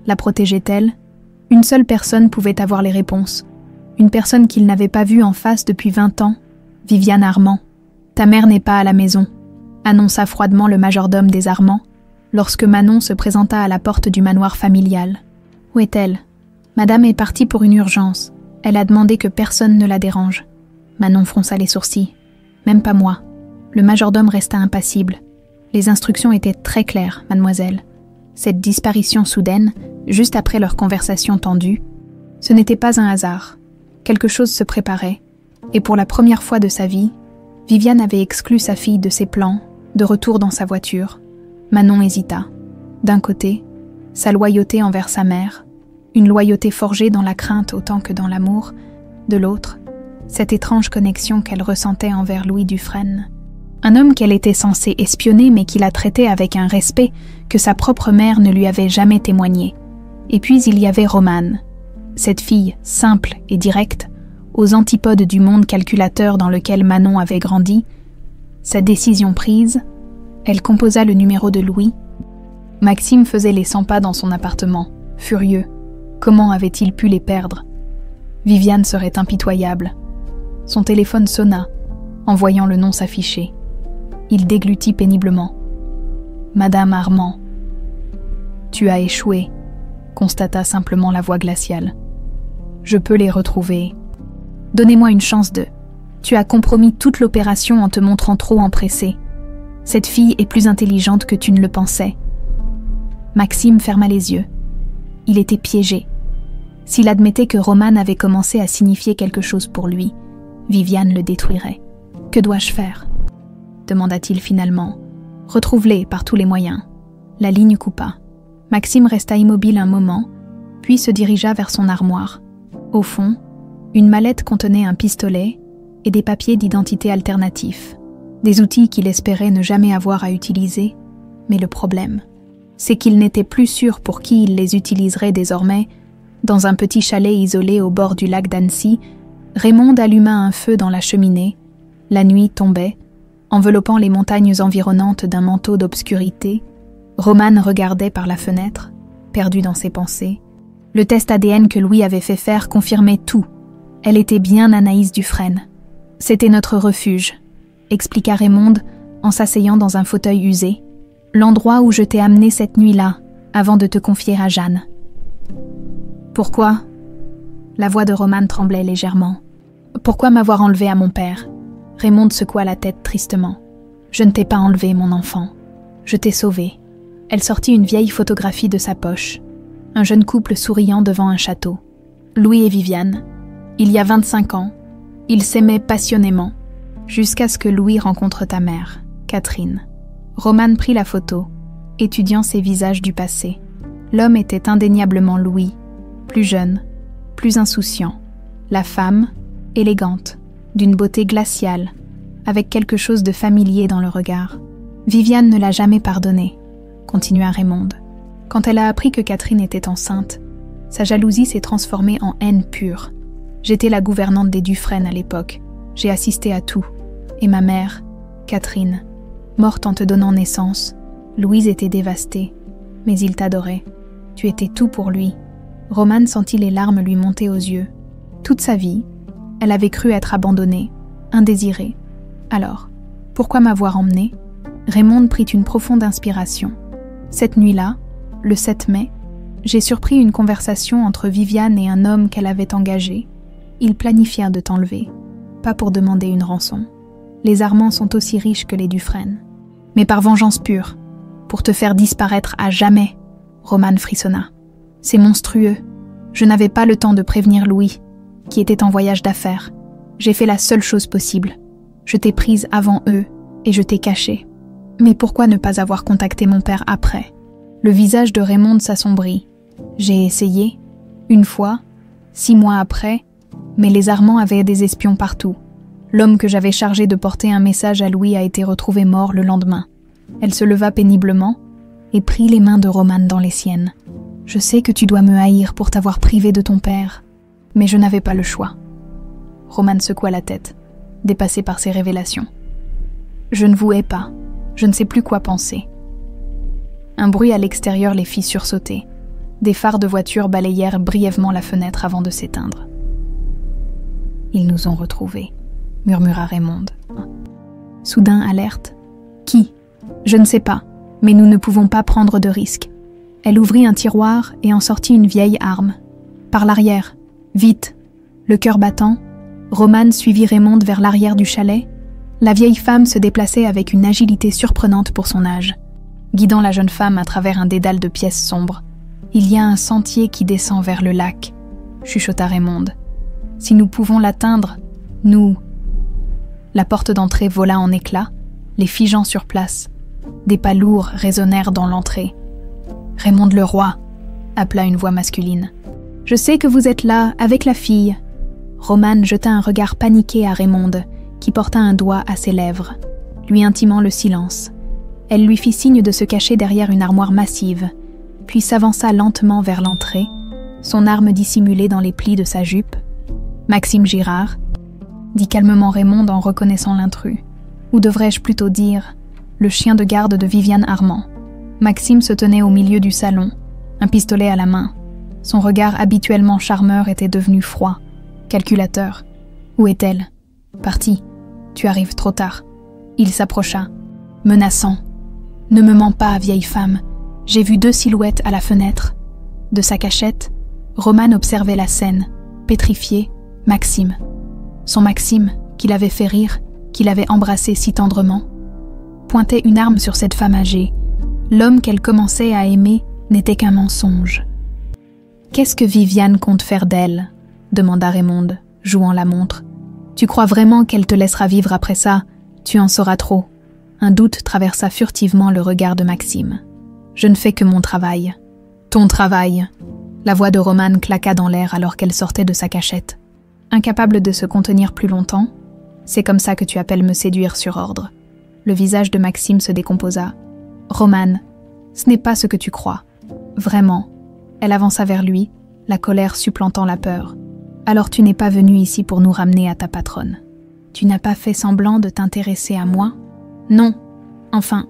La protégeait-elle? Une seule personne pouvait avoir les réponses. Une personne qu'il n'avait pas vue en face depuis 20 ans, Viviane Armand. « Ta mère n'est pas à la maison », annonça froidement le majordome des Armand, lorsque Manon se présenta à la porte du manoir familial. « Où est-elle ? Madame est partie pour une urgence. Elle a demandé que personne ne la dérange. » Manon fronça les sourcils. « Même pas moi. » Le majordome resta impassible. Les instructions étaient très claires, mademoiselle. Cette disparition soudaine, juste après leur conversation tendue, ce n'était pas un hasard. Quelque chose se préparait, et pour la première fois de sa vie, Viviane avait exclu sa fille de ses plans, de retour dans sa voiture. Manon hésita. D'un côté, sa loyauté envers sa mère, une loyauté forgée dans la crainte autant que dans l'amour. De l'autre, cette étrange connexion qu'elle ressentait envers Louis Dufresne. Un homme qu'elle était censée espionner mais qui la traitait avec un respect que sa propre mère ne lui avait jamais témoigné. Et puis il y avait Romane, cette fille simple et directe, aux antipodes du monde calculateur dans lequel Manon avait grandi. Sa décision prise, elle composa le numéro de Louis. Maxime faisait les 100 pas dans son appartement, furieux. Comment avait-il pu les perdre? Viviane serait impitoyable. Son téléphone sonna, en voyant le nom s'afficher. Il déglutit péniblement. « Madame Armand. »« Tu as échoué », constata simplement la voix glaciale. « Je peux les retrouver. Donnez-moi une chance de... Tu as compromis toute l'opération en te montrant trop empressé. Cette fille est plus intelligente que tu ne le pensais. » Maxime ferma les yeux. Il était piégé. S'il admettait que Romane avait commencé à signifier quelque chose pour lui, Viviane le détruirait. « Que dois-je faire ?» demanda-t-il finalement. « Retrouve-les par tous les moyens. » La ligne coupa. Maxime resta immobile un moment, puis se dirigea vers son armoire. Au fond, une mallette contenait un pistolet et des papiers d'identité alternatifs, des outils qu'il espérait ne jamais avoir à utiliser. Mais le problème, c'est qu'il n'était plus sûr pour qui il les utiliserait désormais. Dans un petit chalet isolé au bord du lac d'Annecy, Raymond alluma un feu dans la cheminée. La nuit tombait, enveloppant les montagnes environnantes d'un manteau d'obscurité. Romane regardait par la fenêtre, perdue dans ses pensées. Le test ADN que Louis avait fait faire confirmait tout. Elle était bien Anaïs Dufresne. « C'était notre refuge », expliqua Raymond en s'asseyant dans un fauteuil usé. « L'endroit où je t'ai amené cette nuit-là, avant de te confier à Jeanne. » « Pourquoi ?» La voix de Romane tremblait légèrement. « Pourquoi m'avoir enlevé à mon père ?» Raymond secoua la tête tristement. « Je ne t'ai pas enlevé, mon enfant. Je t'ai sauvé. » Elle sortit une vieille photographie de sa poche. Un jeune couple souriant devant un château. Louis et Viviane. Il y a 25 ans, ils s'aimaient passionnément, jusqu'à ce que Louis rencontre ta mère, Catherine. Romane prit la photo, étudiant ces visages du passé. L'homme était indéniablement Louis, plus jeune, plus insouciant. La femme, élégante, d'une beauté glaciale, avec quelque chose de familier dans le regard. Viviane ne l'a jamais pardonné, continua Raymond. Quand elle a appris que Catherine était enceinte, sa jalousie s'est transformée en haine pure. J'étais la gouvernante des Dufresne à l'époque. J'ai assisté à tout. Et ma mère, Catherine, morte en te donnant naissance. Louise était dévastée. Mais il t'adorait. Tu étais tout pour lui. Romane sentit les larmes lui monter aux yeux. Toute sa vie, elle avait cru être abandonnée, indésirée. Alors, pourquoi m'avoir emmenée? Raymonde prit une profonde inspiration. Cette nuit-là, le 7 mai, j'ai surpris une conversation entre Viviane et un homme qu'elle avait engagé. Ils planifièrent de t'enlever, pas pour demander une rançon. Les Armands sont aussi riches que les Dufresne. Mais par vengeance pure, pour te faire disparaître à jamais. Romane frissonna. C'est monstrueux. Je n'avais pas le temps de prévenir Louis, qui était en voyage d'affaires. J'ai fait la seule chose possible. Je t'ai prise avant eux et je t'ai cachée. Mais pourquoi ne pas avoir contacté mon père après? Le visage de Raymonde s'assombrit. J'ai essayé, une fois, 6 mois après, mais les Armands avaient des espions partout. L'homme que j'avais chargé de porter un message à Louis a été retrouvé mort le lendemain. Elle se leva péniblement et prit les mains de Romane dans les siennes. Je sais que tu dois me haïr pour t'avoir privé de ton père, mais je n'avais pas le choix. Romane secoua la tête, dépassée par ces révélations. Je ne vous hais pas. Je ne sais plus quoi penser. Un bruit à l'extérieur les fit sursauter. Des phares de voiture balayèrent brièvement la fenêtre avant de s'éteindre. « Ils nous ont retrouvés », murmura Raymonde. Soudain alerte. « Qui ? Je ne sais pas, mais nous ne pouvons pas prendre de risques. » Elle ouvrit un tiroir et en sortit une vieille arme. « Par l'arrière, vite !» Le cœur battant, Romane suivit Raymonde vers l'arrière du chalet. La vieille femme se déplaçait avec une agilité surprenante pour son âge, guidant la jeune femme à travers un dédale de pièces sombres. « Il y a un sentier qui descend vers le lac, » chuchota Raymonde. « Si nous pouvons l'atteindre, nous... » La porte d'entrée vola en éclats, les figeant sur place. Des pas lourds résonnèrent dans l'entrée. « Raymonde le roi !» appela une voix masculine. « Je sais que vous êtes là, avec la fille. » Romane jeta un regard paniqué à Raymonde, qui porta un doigt à ses lèvres, lui intimant le silence. Elle lui fit signe de se cacher derrière une armoire massive, puis s'avança lentement vers l'entrée, son arme dissimulée dans les plis de sa jupe. « Maxime Girard », dit calmement Raymonde en reconnaissant l'intrus. Ou devrais-je plutôt dire, le chien de garde de Viviane Armand. Maxime se tenait au milieu du salon, un pistolet à la main. Son regard habituellement charmeur était devenu froid, calculateur. Où est-elle ? Partie. Tu arrives trop tard. Il s'approcha, menaçant. Ne me mens pas, vieille femme. J'ai vu 2 silhouettes à la fenêtre. De sa cachette, Romane observait la scène, pétrifié, Maxime. Son Maxime, qui l'avait fait rire, qui l'avait embrassé si tendrement, pointait une arme sur cette femme âgée. L'homme qu'elle commençait à aimer n'était qu'un mensonge. « Qu'est-ce que Viviane compte faire d'elle ?» demanda Raymonde, jouant la montre. « Tu crois vraiment qu'elle te laissera vivre après ça? Tu en sauras trop. » Un doute traversa furtivement le regard de Maxime. « Je ne fais que mon travail. »« Ton travail !» La voix de Romane claqua dans l'air alors qu'elle sortait de sa cachette. Incapable de se contenir plus longtemps, « C'est comme ça que tu appelles me séduire sur ordre. » Le visage de Maxime se décomposa. « Romane, ce n'est pas ce que tu crois. Vraiment. » Elle avança vers lui, la colère supplantant la peur. « Alors tu n'es pas venu ici pour nous ramener à ta patronne. Tu n'as pas fait semblant de t'intéresser à moi ? » « Non. Enfin,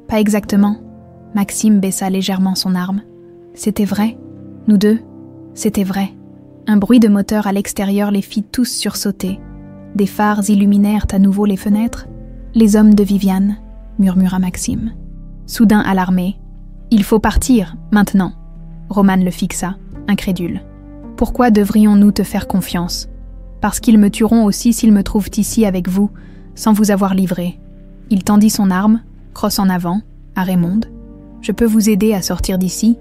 pas exactement. » Maxime baissa légèrement son arme. « C'était vrai. Nous deux, c'était vrai. » Un bruit de moteur à l'extérieur les fit tous sursauter. Des phares illuminèrent à nouveau les fenêtres. « Les hommes de Viviane, » murmura Maxime. Soudain alarmé. « Il faut partir, maintenant. » Romane le fixa, incrédule. « Pourquoi devrions-nous te faire confiance ? Parce qu'ils me tueront aussi s'ils me trouvent ici avec vous, sans vous avoir livré. » Il tendit son arme, crosse en avant, à Raymonde. « Je peux vous aider à sortir d'ici ?»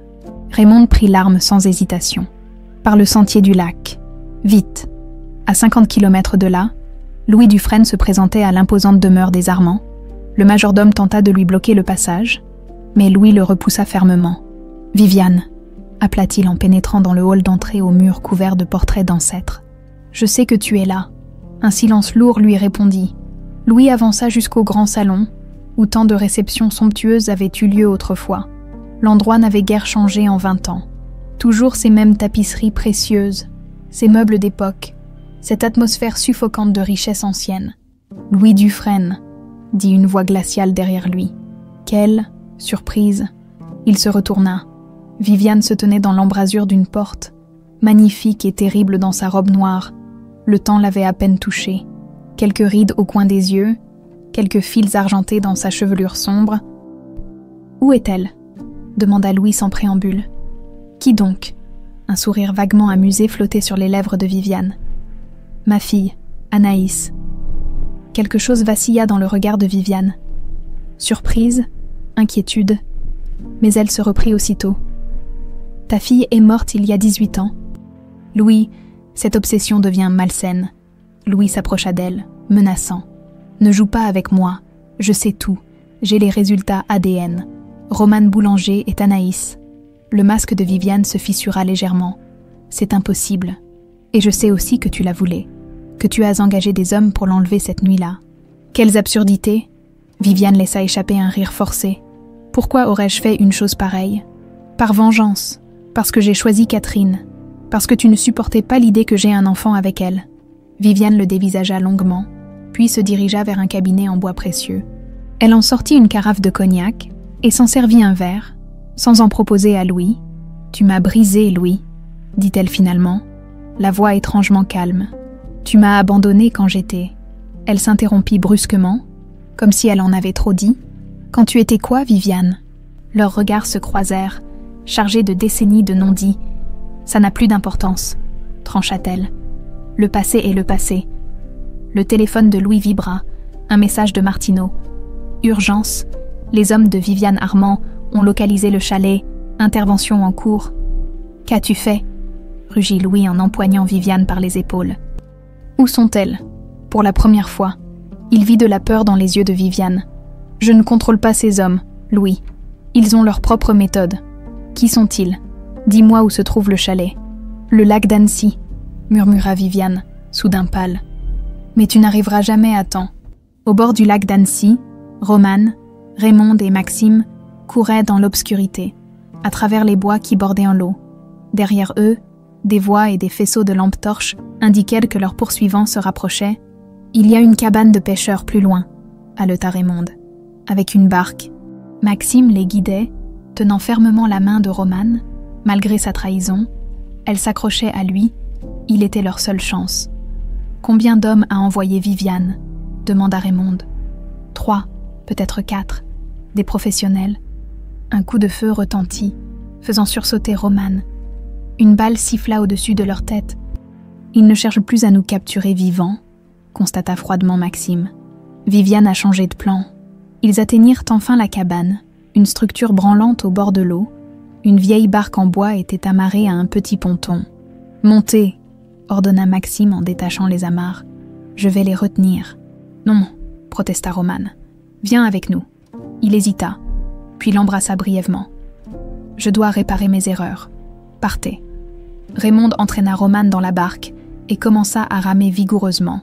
Raymonde prit l'arme sans hésitation. « Par le sentier du lac. Vite !» À 50 km de là, Louis Dufresne se présentait à l'imposante demeure des Armands. Le majordome tenta de lui bloquer le passage, mais Louis le repoussa fermement. « Viviane !» appela-t-il en pénétrant dans le hall d'entrée au mur couvert de portraits d'ancêtres. « Je sais que tu es là. » Un silence lourd lui répondit. Louis avança jusqu'au grand salon, où tant de réceptions somptueuses avaient eu lieu autrefois. L'endroit n'avait guère changé en 20 ans. Toujours ces mêmes tapisseries précieuses, ces meubles d'époque, cette atmosphère suffocante de richesse ancienne. « Louis Dufresne », dit une voix glaciale derrière lui. Quelle surprise! Il se retourna. Viviane se tenait dans l'embrasure d'une porte, magnifique et terrible dans sa robe noire. Le temps l'avait à peine touchée. Quelques rides au coin des yeux, quelques fils argentés dans sa chevelure sombre. « Où est-elle » demanda Louis sans préambule. « Qui donc » Un sourire vaguement amusé flottait sur les lèvres de Viviane. « Ma fille, Anaïs. » Quelque chose vacilla dans le regard de Viviane. Surprise, inquiétude, mais elle se reprit aussitôt. « Ta fille est morte il y a 18 ans. » Louis, cette obsession devient malsaine. Louis s'approcha d'elle, menaçant. « Ne joue pas avec moi, je sais tout, j'ai les résultats ADN. Romane Boulanger est Anaïs. » Le masque de Viviane se fissura légèrement. « C'est impossible. Et je sais aussi que tu la voulais, que tu as engagé des hommes pour l'enlever cette nuit-là. » Quelles absurdités! Viviane laissa échapper un rire forcé. « Pourquoi aurais-je fait une chose pareille? Par vengeance, parce que j'ai choisi Catherine, parce que tu ne supportais pas l'idée que j'ai un enfant avec elle. » Viviane le dévisagea longuement, puis se dirigea vers un cabinet en bois précieux. Elle en sortit une carafe de cognac et s'en servit un verre, sans en proposer à Louis. « Tu m'as brisé, Louis, » dit-elle finalement, la voix étrangement calme. « Tu m'as abandonné quand j'étais... » Elle s'interrompit brusquement, comme si elle en avait trop dit. « Quand tu étais quoi, Viviane ?» Leurs regards se croisèrent, chargés de décennies de non-dits. « Ça n'a plus d'importance, » trancha-t-elle. « Le passé est le passé. » Le téléphone de Louis vibra, un message de Martineau. « Urgence, les hommes de Viviane Armand ont localisé le chalet, intervention en cours. »« Qu'as-tu fait ?» rugit Louis en empoignant Viviane par les épaules. « Où sont-elles ?» Pour la première fois, il vit de la peur dans les yeux de Viviane. « Je ne contrôle pas ces hommes, Louis. Ils ont leur propre méthode. Qui sont-ils? Dis-moi où se trouve le chalet. »« Le lac d'Annecy, » murmura Viviane, soudain pâle. « Mais tu n'arriveras jamais à temps. » Au bord du lac d'Annecy, Romane, Raymond et Maxime couraient dans l'obscurité, à travers les bois qui bordaient l'eau. Derrière eux, des voix et des faisceaux de lampes torches indiquaient que leurs poursuivants se rapprochaient. « Il y a une cabane de pêcheurs plus loin, » haleta Raymond, avec une barque. Maxime les guidait, tenant fermement la main de Romane. Malgré sa trahison, elle s'accrochait à lui, il était leur seule chance. « Combien d'hommes a envoyé Viviane ?» demanda Raymond. « 3, peut-être 4, des professionnels. » Un coup de feu retentit, faisant sursauter Romane. Une balle siffla au-dessus de leur tête. « Ils ne cherchent plus à nous capturer vivants, » constata froidement Maxime. Viviane a changé de plan. Ils atteignirent enfin la cabane, une structure branlante au bord de l'eau. Une vieille barque en bois était amarrée à un petit ponton. « Montez !» ordonna Maxime en détachant les amarres. « Je vais les retenir. »« Non !» protesta Romane. « Viens avec nous. » Il hésita, puis l'embrassa brièvement. « Je dois réparer mes erreurs. Partez. » Raymond entraîna Romane dans la barque et commença à ramer vigoureusement,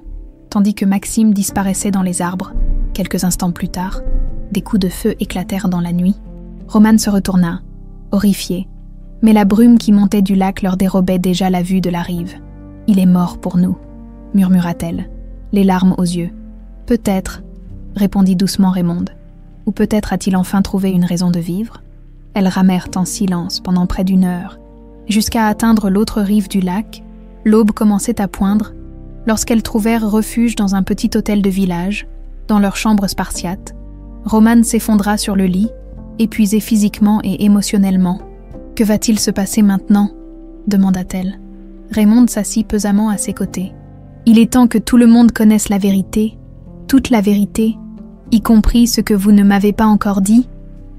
tandis que Maxime disparaissait dans les arbres. Quelques instants plus tard, des coups de feu éclatèrent dans la nuit. Romane se retourna, horrifiée, mais la brume qui montait du lac leur dérobait déjà la vue de la rive. « Il est mort pour nous », murmura-t-elle, les larmes aux yeux. « Peut-être », répondit doucement Raymond. « Ou peut-être a-t-il enfin trouvé une raison de vivre ?» Elles ramèrent en silence pendant près d'1 heure, jusqu'à atteindre l'autre rive du lac. L'aube commençait à poindre, lorsqu'elles trouvèrent refuge dans un petit hôtel de village, dans leur chambre spartiate. Romane s'effondra sur le lit, épuisée physiquement et émotionnellement. « Que va-t-il se passer maintenant ?» demanda-t-elle. Raymond s'assit pesamment à ses côtés. « Il est temps que tout le monde connaisse la vérité, toute la vérité, y compris ce que vous ne m'avez pas encore dit. »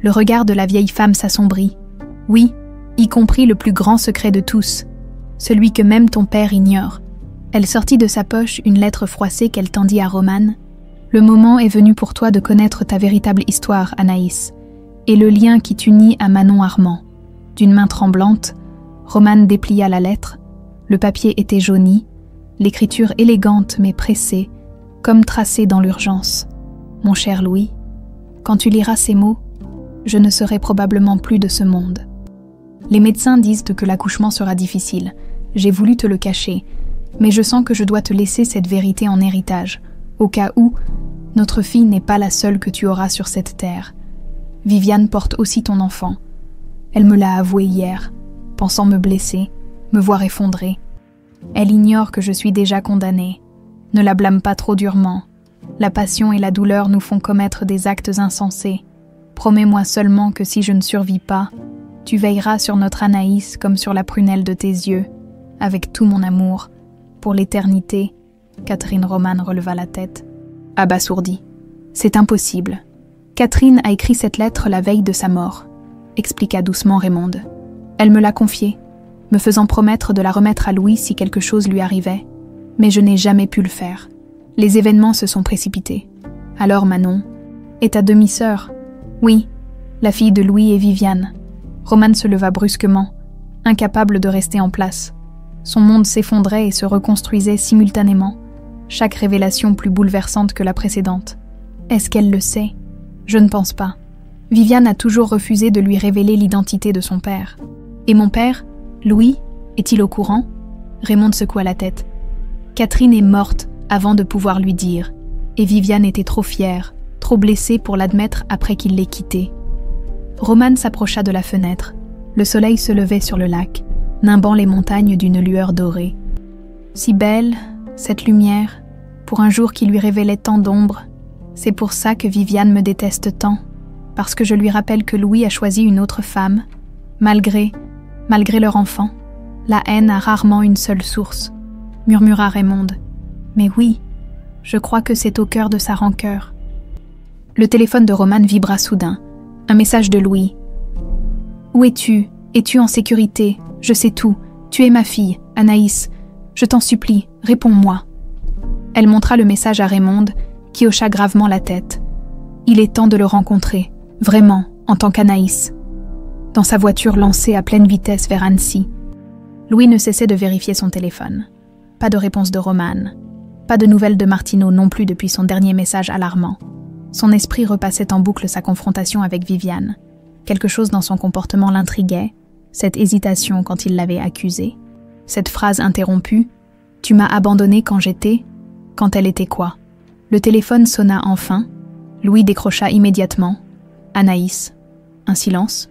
Le regard de la vieille femme s'assombrit. « Oui, y compris le plus grand secret de tous, celui que même ton père ignore. » Elle sortit de sa poche une lettre froissée qu'elle tendit à Romane. « Le moment est venu pour toi de connaître ta véritable histoire, Anaïs, et le lien qui t'unit à Manon Armand. » D'une main tremblante, Romane déplia la lettre. Le papier était jauni, l'écriture élégante mais pressée, comme tracée dans l'urgence. « Mon cher Louis, quand tu liras ces mots, je ne serai probablement plus de ce monde. Les médecins disent que l'accouchement sera difficile. J'ai voulu te le cacher, Mais je sens que je dois te laisser cette vérité en héritage, au cas où notre fille n'est pas la seule que tu auras sur cette terre. Viviane porte aussi ton enfant. Elle me l'a avoué hier, pensant me blesser, me voir effondrée. Elle ignore que je suis déjà condamnée. Ne la blâme pas trop durement. La passion et la douleur nous font commettre des actes insensés. Promets-moi seulement que si je ne survis pas, tu veilleras sur notre Anaïs comme sur la prunelle de tes yeux, avec tout mon amour, pour l'éternité. Catherine Roman releva la tête, abasourdie. C'est impossible. Catherine a écrit cette lettre la veille de sa mort, expliqua doucement Raymonde. Elle me l'a confiée, me faisant promettre de la remettre à Louis si quelque chose lui arrivait, mais je n'ai jamais pu le faire. Les événements se sont précipités. Alors Manon est ta demi-sœur. Oui, la fille de Louis et Viviane. Roman se leva brusquement, incapable de rester en place. Son monde s'effondrait et se reconstruisait simultanément, chaque révélation plus bouleversante que la précédente. Est-ce qu'elle le sait? Je ne pense pas. Viviane a toujours refusé de lui révéler l'identité de son père. Et mon père, Louis, est-il au courant? Raymonde secoua la tête. Catherine est morte avant de pouvoir lui dire, et Viviane était trop fière, trop blessée pour l'admettre après qu'il l'ait quittée. Roman s'approcha de la fenêtre. Le soleil se levait sur le lac, nimbant les montagnes d'une lueur dorée. Si belle, cette lumière, pour un jour qui lui révélait tant d'ombre. C'est pour ça que Viviane me déteste tant, parce que je lui rappelle que Louis a choisi une autre femme, malgré leur enfant. La haine a rarement une seule source, murmura Raymonde. Mais oui, je crois que c'est au cœur de sa rancœur. Le téléphone de Roman vibra soudain. Un message de Louis. Où es-tu? Es-tu en sécurité? Je sais tout. Tu es ma fille, Anaïs. Je t'en supplie, réponds-moi. Elle montra le message à Raymonde, qui hocha gravement la tête. Il est temps de le rencontrer, vraiment, en tant qu'Anaïs. Dans sa voiture lancée à pleine vitesse vers Annecy. Louis ne cessait de vérifier son téléphone. Pas de réponse de Roman. Pas de nouvelles de Martineau non plus depuis son dernier message alarmant. Son esprit repassait en boucle sa confrontation avec Viviane. Quelque chose dans son comportement l'intriguait, cette hésitation quand il l'avait accusée. Cette phrase interrompue, « Tu m'as abandonné quand j'étais » Quand elle était quoi? Le téléphone sonna enfin. Louis décrocha immédiatement. Anaïs. Un silence.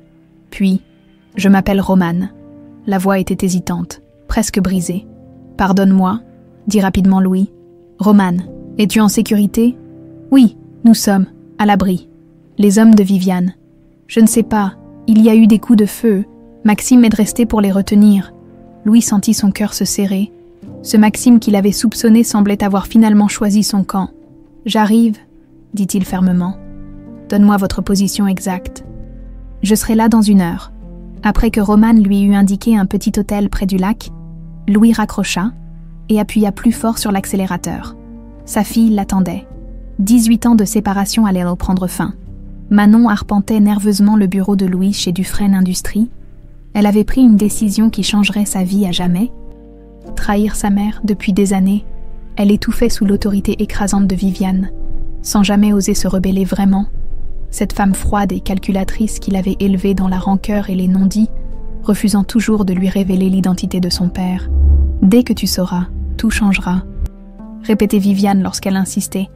Puis, « Je m'appelle Roman ». La voix était hésitante, presque brisée. « Pardonne-moi », dit rapidement Louis. « Roman, es-tu en sécurité ?»« Oui, nous sommes, à l'abri. » Les hommes de Viviane. « Je ne sais pas, il y a eu des coups de feu. Maxime est resté pour les retenir. » Louis sentit son cœur se serrer. Ce Maxime qu'il avait soupçonné semblait avoir finalement choisi son camp. « J'arrive, » dit-il fermement. « Donne-moi votre position exacte. »« Je serai là dans 1 heure. » Après que Roman lui eut indiqué un petit hôtel près du lac, Louis raccrocha et appuya plus fort sur l'accélérateur. Sa fille l'attendait. 18 ans de séparation allaient reprendre fin. Manon arpentait nerveusement le bureau de Louis chez Dufresne Industries. Elle avait pris une décision qui changerait sa vie à jamais. Trahir sa mère depuis des années, elle étouffait sous l'autorité écrasante de Viviane, sans jamais oser se rebeller vraiment. Cette femme froide et calculatrice qu'il avait élevée dans la rancœur et les non-dits, refusant toujours de lui révéler l'identité de son père. « Dès que tu sauras, tout changera », répétait Viviane lorsqu'elle insistait.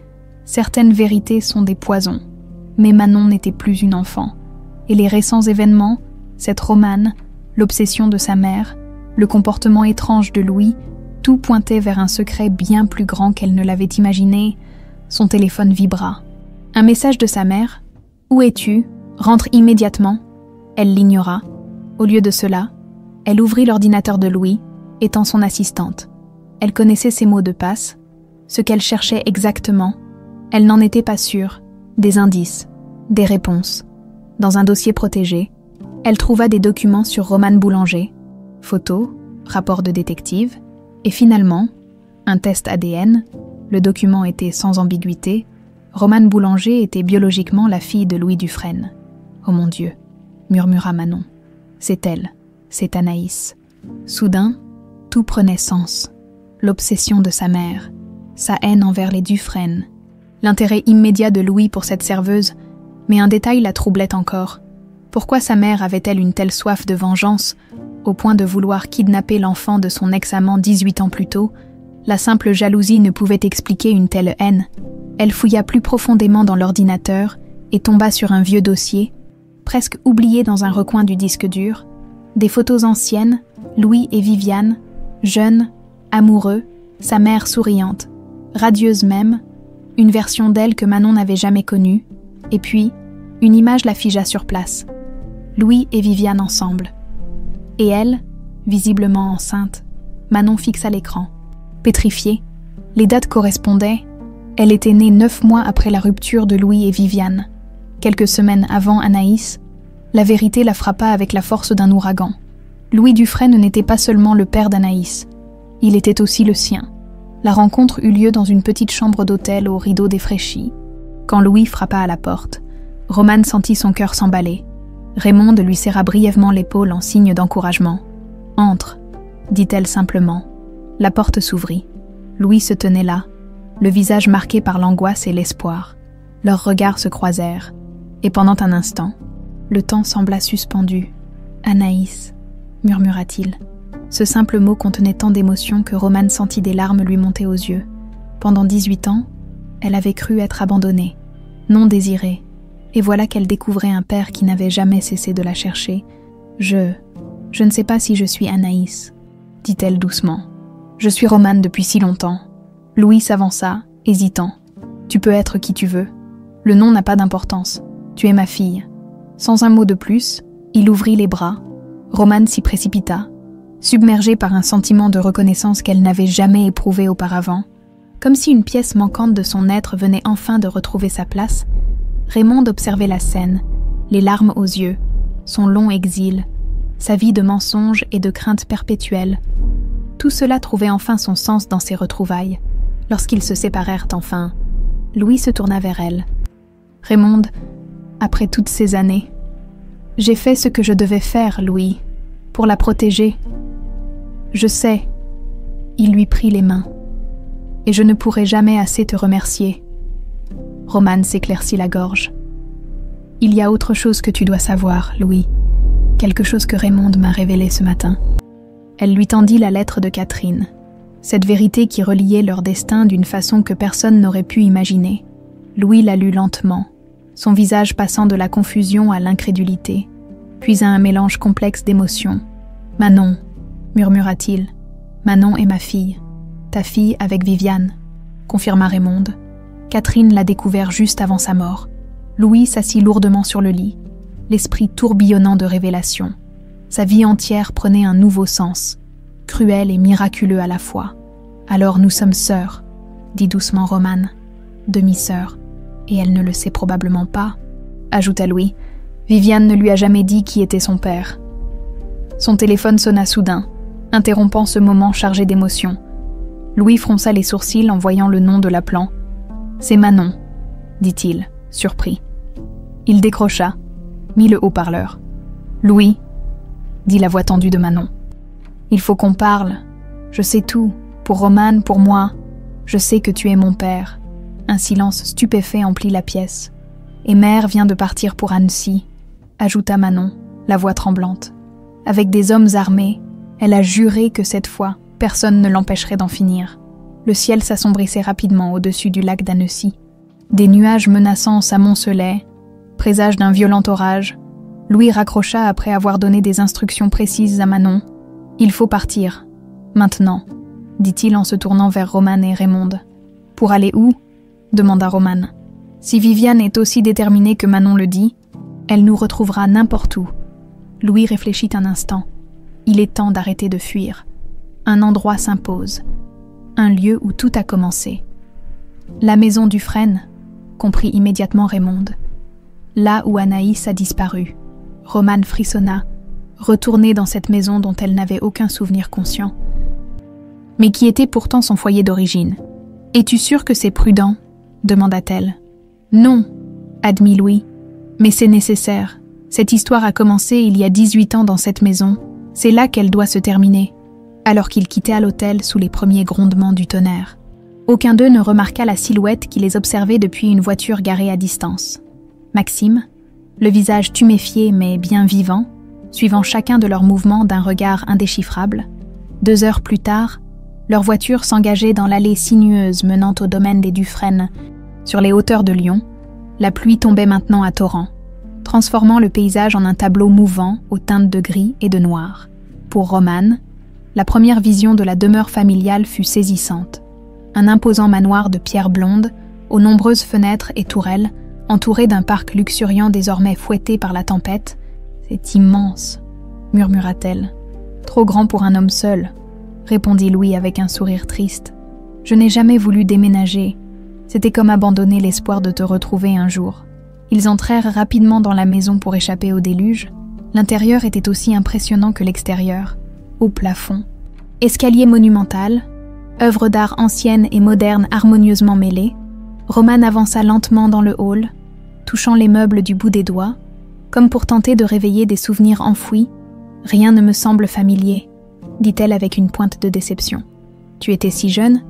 Certaines vérités sont des poisons, mais Manon n'était plus une enfant, et les récents événements, cette Romane, l'obsession de sa mère, le comportement étrange de Louis, tout pointait vers un secret bien plus grand qu'elle ne l'avait imaginé. Son téléphone vibra. Un message de sa mère. « Où es-tu? Rentre immédiatement. » Elle l'ignora. Au lieu de cela, elle ouvrit l'ordinateur de Louis, étant son assistante. Elle connaissait ses mots de passe, ce qu'elle cherchait exactement. Elle n'en était pas sûre. Des indices, des réponses. Dans un dossier protégé, elle trouva des documents sur Roman Boulanger, photos, rapports de détective, et finalement, un test ADN. Le document était sans ambiguïté. Roman Boulanger était biologiquement la fille de Louis Dufresne. « Oh mon Dieu !» murmura Manon. « C'est elle, c'est Anaïs. » Soudain, tout prenait sens. L'obsession de sa mère, sa haine envers les Dufresne, l'intérêt immédiat de Louis pour cette serveuse, mais un détail la troublait encore. Pourquoi sa mère avait-elle une telle soif de vengeance, au point de vouloir kidnapper l'enfant de son ex-amant 18 ans plus tôt, La simple jalousie ne pouvait expliquer une telle haine. Elle fouilla plus profondément dans l'ordinateur et tomba sur un vieux dossier, presque oublié dans un recoin du disque dur, des photos anciennes, Louis et Viviane, jeunes, amoureux, sa mère souriante, radieuse même, une version d'elle que Manon n'avait jamais connue, et puis, une image la figea sur place. Louis et Viviane ensemble. Et elle, visiblement enceinte, Manon fixa l'écran. Pétrifiée, les dates correspondaient. Elle était née 9 mois après la rupture de Louis et Viviane. Quelques semaines avant Anaïs, la vérité la frappa avec la force d'un ouragan. Louis Dufresne n'était pas seulement le père d'Anaïs, il était aussi le sien. La rencontre eut lieu dans une petite chambre d'hôtel aux rideaux défraîchis. Quand Louis frappa à la porte, Romane sentit son cœur s'emballer. Raymonde lui serra brièvement l'épaule en signe d'encouragement. « Entre », dit-elle simplement. La porte s'ouvrit. Louis se tenait là, le visage marqué par l'angoisse et l'espoir. Leurs regards se croisèrent, et pendant un instant, le temps sembla suspendu. « Anaïs », murmura-t-il. Ce simple mot contenait tant d'émotions que Romane sentit des larmes lui monter aux yeux. Pendant 18 ans, elle avait cru être abandonnée, non désirée, et voilà qu'elle découvrait un père qui n'avait jamais cessé de la chercher. « Je ne sais pas si je suis Anaïs », dit-elle doucement. « Je suis Romane depuis si longtemps. » Louis s'avança, hésitant. « Tu peux être qui tu veux. Le nom n'a pas d'importance. Tu es ma fille. » Sans un mot de plus, il ouvrit les bras. Romane s'y précipita, submergée par un sentiment de reconnaissance qu'elle n'avait jamais éprouvé auparavant. Comme si une pièce manquante de son être venait enfin de retrouver sa place, Raymonde observait la scène, les larmes aux yeux, son long exil, sa vie de mensonges et de craintes perpétuelles. Tout cela trouvait enfin son sens dans ces retrouvailles. Lorsqu'ils se séparèrent enfin, Louis se tourna vers elle. « Raymonde, après toutes ces années, j'ai fait ce que je devais faire, Louis, pour la protéger. Je sais. » Il lui prit les mains. « Et je ne pourrai jamais assez te remercier. » Romane s'éclaircit la gorge. « Il y a autre chose que tu dois savoir, Louis. Quelque chose que Raymonde m'a révélé ce matin. » Elle lui tendit la lettre de Catherine. Cette vérité qui reliait leur destin d'une façon que personne n'aurait pu imaginer. Louis la lut lentement, son visage passant de la confusion à l'incrédulité, puis à un mélange complexe d'émotions. « Manon, » murmura-t-il, « Manon est ma fille. Ta fille avec Viviane, » confirma Raymonde. Catherine l'a découvert juste avant sa mort. Louis s'assit lourdement sur le lit, l'esprit tourbillonnant de révélations. Sa vie entière prenait un nouveau sens, cruel et miraculeux à la fois. « Alors nous sommes sœurs, » dit doucement Romane. « Demi-sœurs, et elle ne le sait probablement pas, » ajouta Louis. Viviane ne lui a jamais dit qui était son père. Son téléphone sonna soudain, interrompant ce moment chargé d'émotions. Louis fronça les sourcils en voyant le nom de l'appelant. « C'est Manon, » dit-il, surpris. Il décrocha, mit le haut-parleur. « Louis, » dit la voix tendue de Manon. « Il faut qu'on parle. Je sais tout. Pour Romane, pour moi. Je sais que tu es mon père. » Un silence stupéfait emplit la pièce. « Et mère vient de partir pour Annecy, » ajouta Manon, la voix tremblante. Avec des hommes armés, elle a juré que cette fois, personne ne l'empêcherait d'en finir. Le ciel s'assombrissait rapidement au-dessus du lac d'Annecy. Des nuages menaçants s'amoncelaient, présage d'un violent orage. Louis raccrocha après avoir donné des instructions précises à Manon. « Il faut partir. Maintenant, » dit-il en se tournant vers Romane et Raymonde. « Pour aller où ?» demanda Romane. « Si Viviane est aussi déterminée que Manon le dit, elle nous retrouvera n'importe où. » Louis réfléchit un instant. Il est temps d'arrêter de fuir. Un endroit s'impose. Un lieu où tout a commencé. La maison Dufresne, comprit immédiatement Raymonde. Là où Anaïs a disparu. Romane frissonna, retournée dans cette maison dont elle n'avait aucun souvenir conscient. Mais qui était pourtant son foyer d'origine. « Es-tu sûr que c'est prudent ?» demanda-t-elle. « Non, » admit Louis. « Mais c'est nécessaire. Cette histoire a commencé il y a 18 ans dans cette maison. C'est là qu'elle doit se terminer. » Alors qu'ils quittaient à l'hôtel sous les premiers grondements du tonnerre. Aucun d'eux ne remarqua la silhouette qui les observait depuis une voiture garée à distance. Maxime, le visage tuméfié mais bien vivant, suivant chacun de leurs mouvements d'un regard indéchiffrable. 2 heures plus tard, Leur voiture s'engageait dans l'allée sinueuse menant au domaine des Dufresne. Sur les hauteurs de Lyon, la pluie tombait maintenant à torrents, transformant le paysage en un tableau mouvant aux teintes de gris et de noir. Pour Romane, la première vision de la demeure familiale fut saisissante. Un imposant manoir de pierre blonde, aux nombreuses fenêtres et tourelles, entouré d'un parc luxuriant désormais fouetté par la tempête. « C'est immense », murmura-t-elle. « Trop grand pour un homme seul », répondit Louis avec un sourire triste. « Je n'ai jamais voulu déménager. C'était comme abandonner l'espoir de te retrouver un jour. » Ils entrèrent rapidement dans la maison pour échapper au déluge. L'intérieur était aussi impressionnant que l'extérieur. Au plafond, escalier monumental, œuvre d'art ancienne et moderne harmonieusement mêlées. Romane avança lentement dans le hall, touchant les meubles du bout des doigts, comme pour tenter de réveiller des souvenirs enfouis. « Rien ne me semble familier », dit-elle avec une pointe de déception. « Tu étais si jeune ?»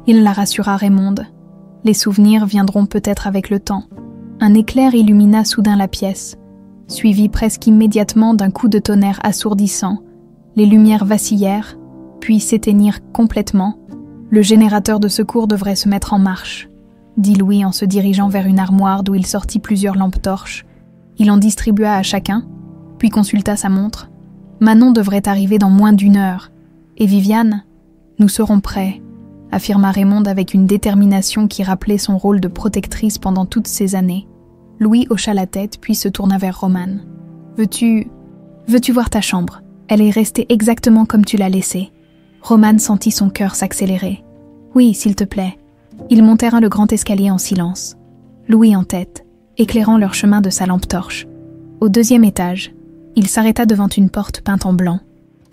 Il la rassura Raymonde. « Les souvenirs viendront peut-être avec le temps. » Un éclair illumina soudain la pièce, suivi presque immédiatement d'un coup de tonnerre assourdissant. Les lumières vacillèrent, puis s'éteignirent complètement. « Le générateur de secours devrait se mettre en marche », dit Louis en se dirigeant vers une armoire d'où il sortit plusieurs lampes torches. Il en distribua à chacun, puis consulta sa montre. « Manon devrait arriver dans moins d'1 heure. Et Viviane, nous serons prêts », affirma Raymonde avec une détermination qui rappelait son rôle de protectrice pendant toutes ces années. Louis hocha la tête, puis se tourna vers Romane. « Veux-tu voir ta chambre ? Elle est restée exactement comme tu l'as laissée. » Romane sentit son cœur s'accélérer. « Oui, s'il te plaît. » Ils montèrent le grand escalier en silence, Louis en tête, éclairant leur chemin de sa lampe torche. Au 2e étage, il s'arrêta devant une porte peinte en blanc.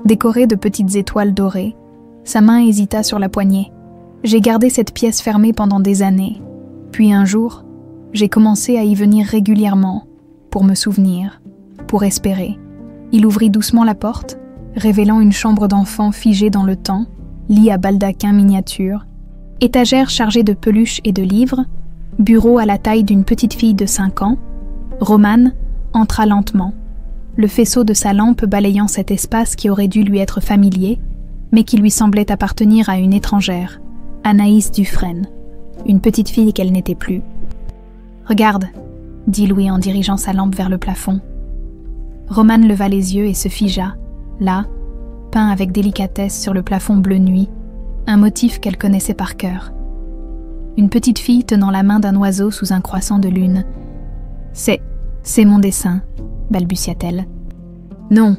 Décorée de petites étoiles dorées, sa main hésita sur la poignée. « J'ai gardé cette pièce fermée pendant des années. Puis un jour, j'ai commencé à y venir régulièrement, pour me souvenir, pour espérer. » Il ouvrit doucement la porte, révélant une chambre d'enfant figée dans le temps, lit à baldaquin miniature, étagère chargée de peluches et de livres, bureau à la taille d'une petite fille de 5 ans. Romane entra lentement, le faisceau de sa lampe balayant cet espace qui aurait dû lui être familier, mais qui lui semblait appartenir à une étrangère, Anaïs Dufresne, une petite fille qu'elle n'était plus. « Regarde », dit Louis en dirigeant sa lampe vers le plafond. Romane leva les yeux et se figea, là, peint avec délicatesse sur le plafond bleu nuit, un motif qu'elle connaissait par cœur. Une petite fille tenant la main d'un oiseau sous un croissant de lune. « C'est mon dessin », balbutia-t-elle. « Non »,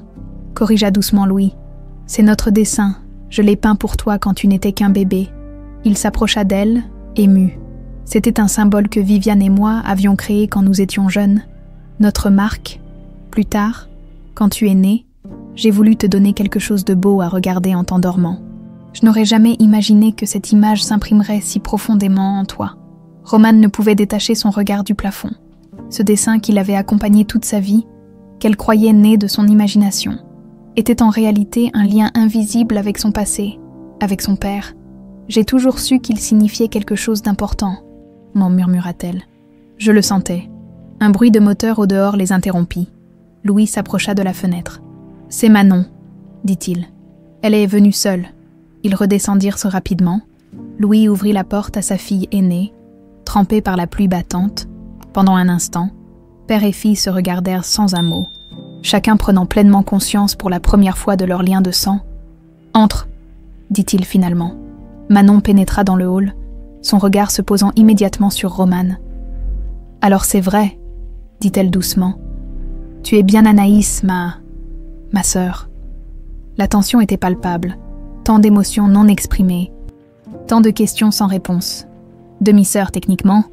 corrigea doucement Louis. « C'est notre dessin, je l'ai peint pour toi quand tu n'étais qu'un bébé. » Il s'approcha d'elle, ému. C'était un symbole que Viviane et moi avions créé quand nous étions jeunes. Notre marque. Plus tard, quand tu es né, j'ai voulu te donner quelque chose de beau à regarder en t'endormant. Je n'aurais jamais imaginé que cette image s'imprimerait si profondément en toi. » Romane ne pouvait détacher son regard du plafond. Ce dessin qui l'avait accompagné toute sa vie, qu'elle croyait né de son imagination, était en réalité un lien invisible avec son passé, avec son père. « J'ai toujours su qu'il signifiait quelque chose d'important », m'en murmura-t-elle. Je le sentais. Un bruit de moteur au dehors les interrompit. Louis s'approcha de la fenêtre. « C'est Manon », dit-il. « Elle est venue seule. » Ils redescendirent rapidement. Louis ouvrit la porte à sa fille aînée, trempée par la pluie battante. Pendant un instant, père et fille se regardèrent sans un mot, chacun prenant pleinement conscience pour la première fois de leur lien de sang. « Entre », dit-il finalement. Manon pénétra dans le hall, son regard se posant immédiatement sur Romane. « Alors c'est vrai », dit-elle doucement. « Tu es bien Anaïs, ma sœur. » La tension était palpable, tant d'émotions non exprimées, tant de questions sans réponse. « Demi-sœur techniquement »,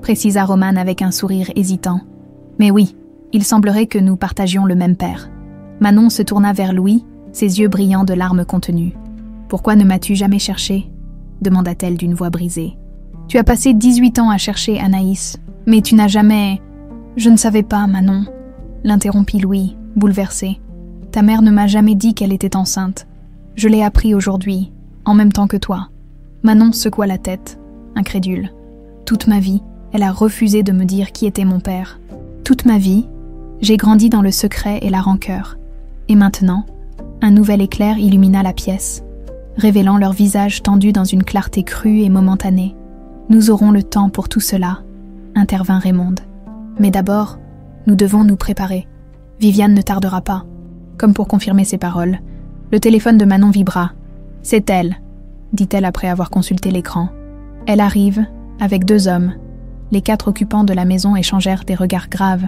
précisa Romane avec un sourire hésitant. « Mais oui, il semblerait que nous partagions le même père. » Manon se tourna vers Louis, ses yeux brillants de larmes contenues. « Pourquoi ne m'as-tu jamais cherché ?» demanda-t-elle d'une voix brisée. « Tu as passé 18 ans à chercher Anaïs, mais tu n'as jamais... » « Je ne savais pas, Manon, » l'interrompit Louis, bouleversé. « Ta mère ne m'a jamais dit qu'elle était enceinte. Je l'ai appris aujourd'hui, en même temps que toi. » Manon secoua la tête, incrédule. Toute ma vie, elle a refusé de me dire qui était mon père. Toute ma vie, j'ai grandi dans le secret et la rancœur. Et maintenant, un nouvel éclair illumina la pièce. révélant leurs visages tendus dans une clarté crue et momentanée. « Nous aurons le temps pour tout cela, » intervint Raymond. « Mais d'abord, nous devons nous préparer. Viviane ne tardera pas. » Comme pour confirmer ses paroles, le téléphone de Manon vibra. « C'est elle, » dit-elle après avoir consulté l'écran. « Elle arrive, avec 2 hommes. » Les 4 occupants de la maison échangèrent des regards graves.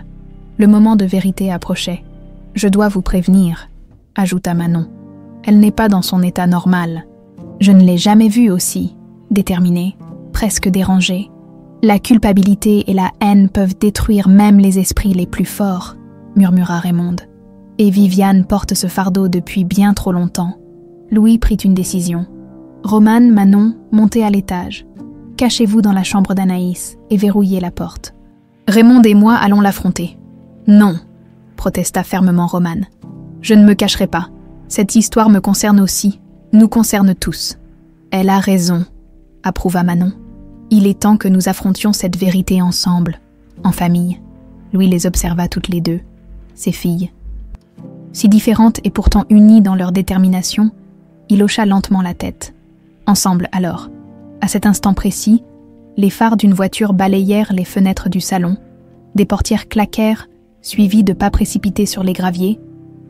Le moment de vérité approchait. « Je dois vous prévenir, » ajouta Manon. « Elle n'est pas dans son état normal. Je ne l'ai jamais vue aussi, déterminée, presque dérangée. La culpabilité et la haine peuvent détruire même les esprits les plus forts, » murmura Raymond. « Et Viviane porte ce fardeau depuis bien trop longtemps. » Louis prit une décision. « Romane, Manon, montez à l'étage. Cachez-vous dans la chambre d'Anaïs et verrouillez la porte. Raymond et moi allons l'affronter. » « Non, » protesta fermement Romane. « Je ne me cacherai pas. Cette histoire me concerne aussi, nous concerne tous. » « Elle a raison, » approuva Manon. « Il est temps que nous affrontions cette vérité ensemble, en famille. » Louis les observa toutes les 2, ses filles. Si différentes et pourtant unies dans leur détermination, il hocha lentement la tête. Ensemble alors. À cet instant précis, les phares d'une voiture balayèrent les fenêtres du salon, des portières claquèrent, suivies de pas précipités sur les graviers,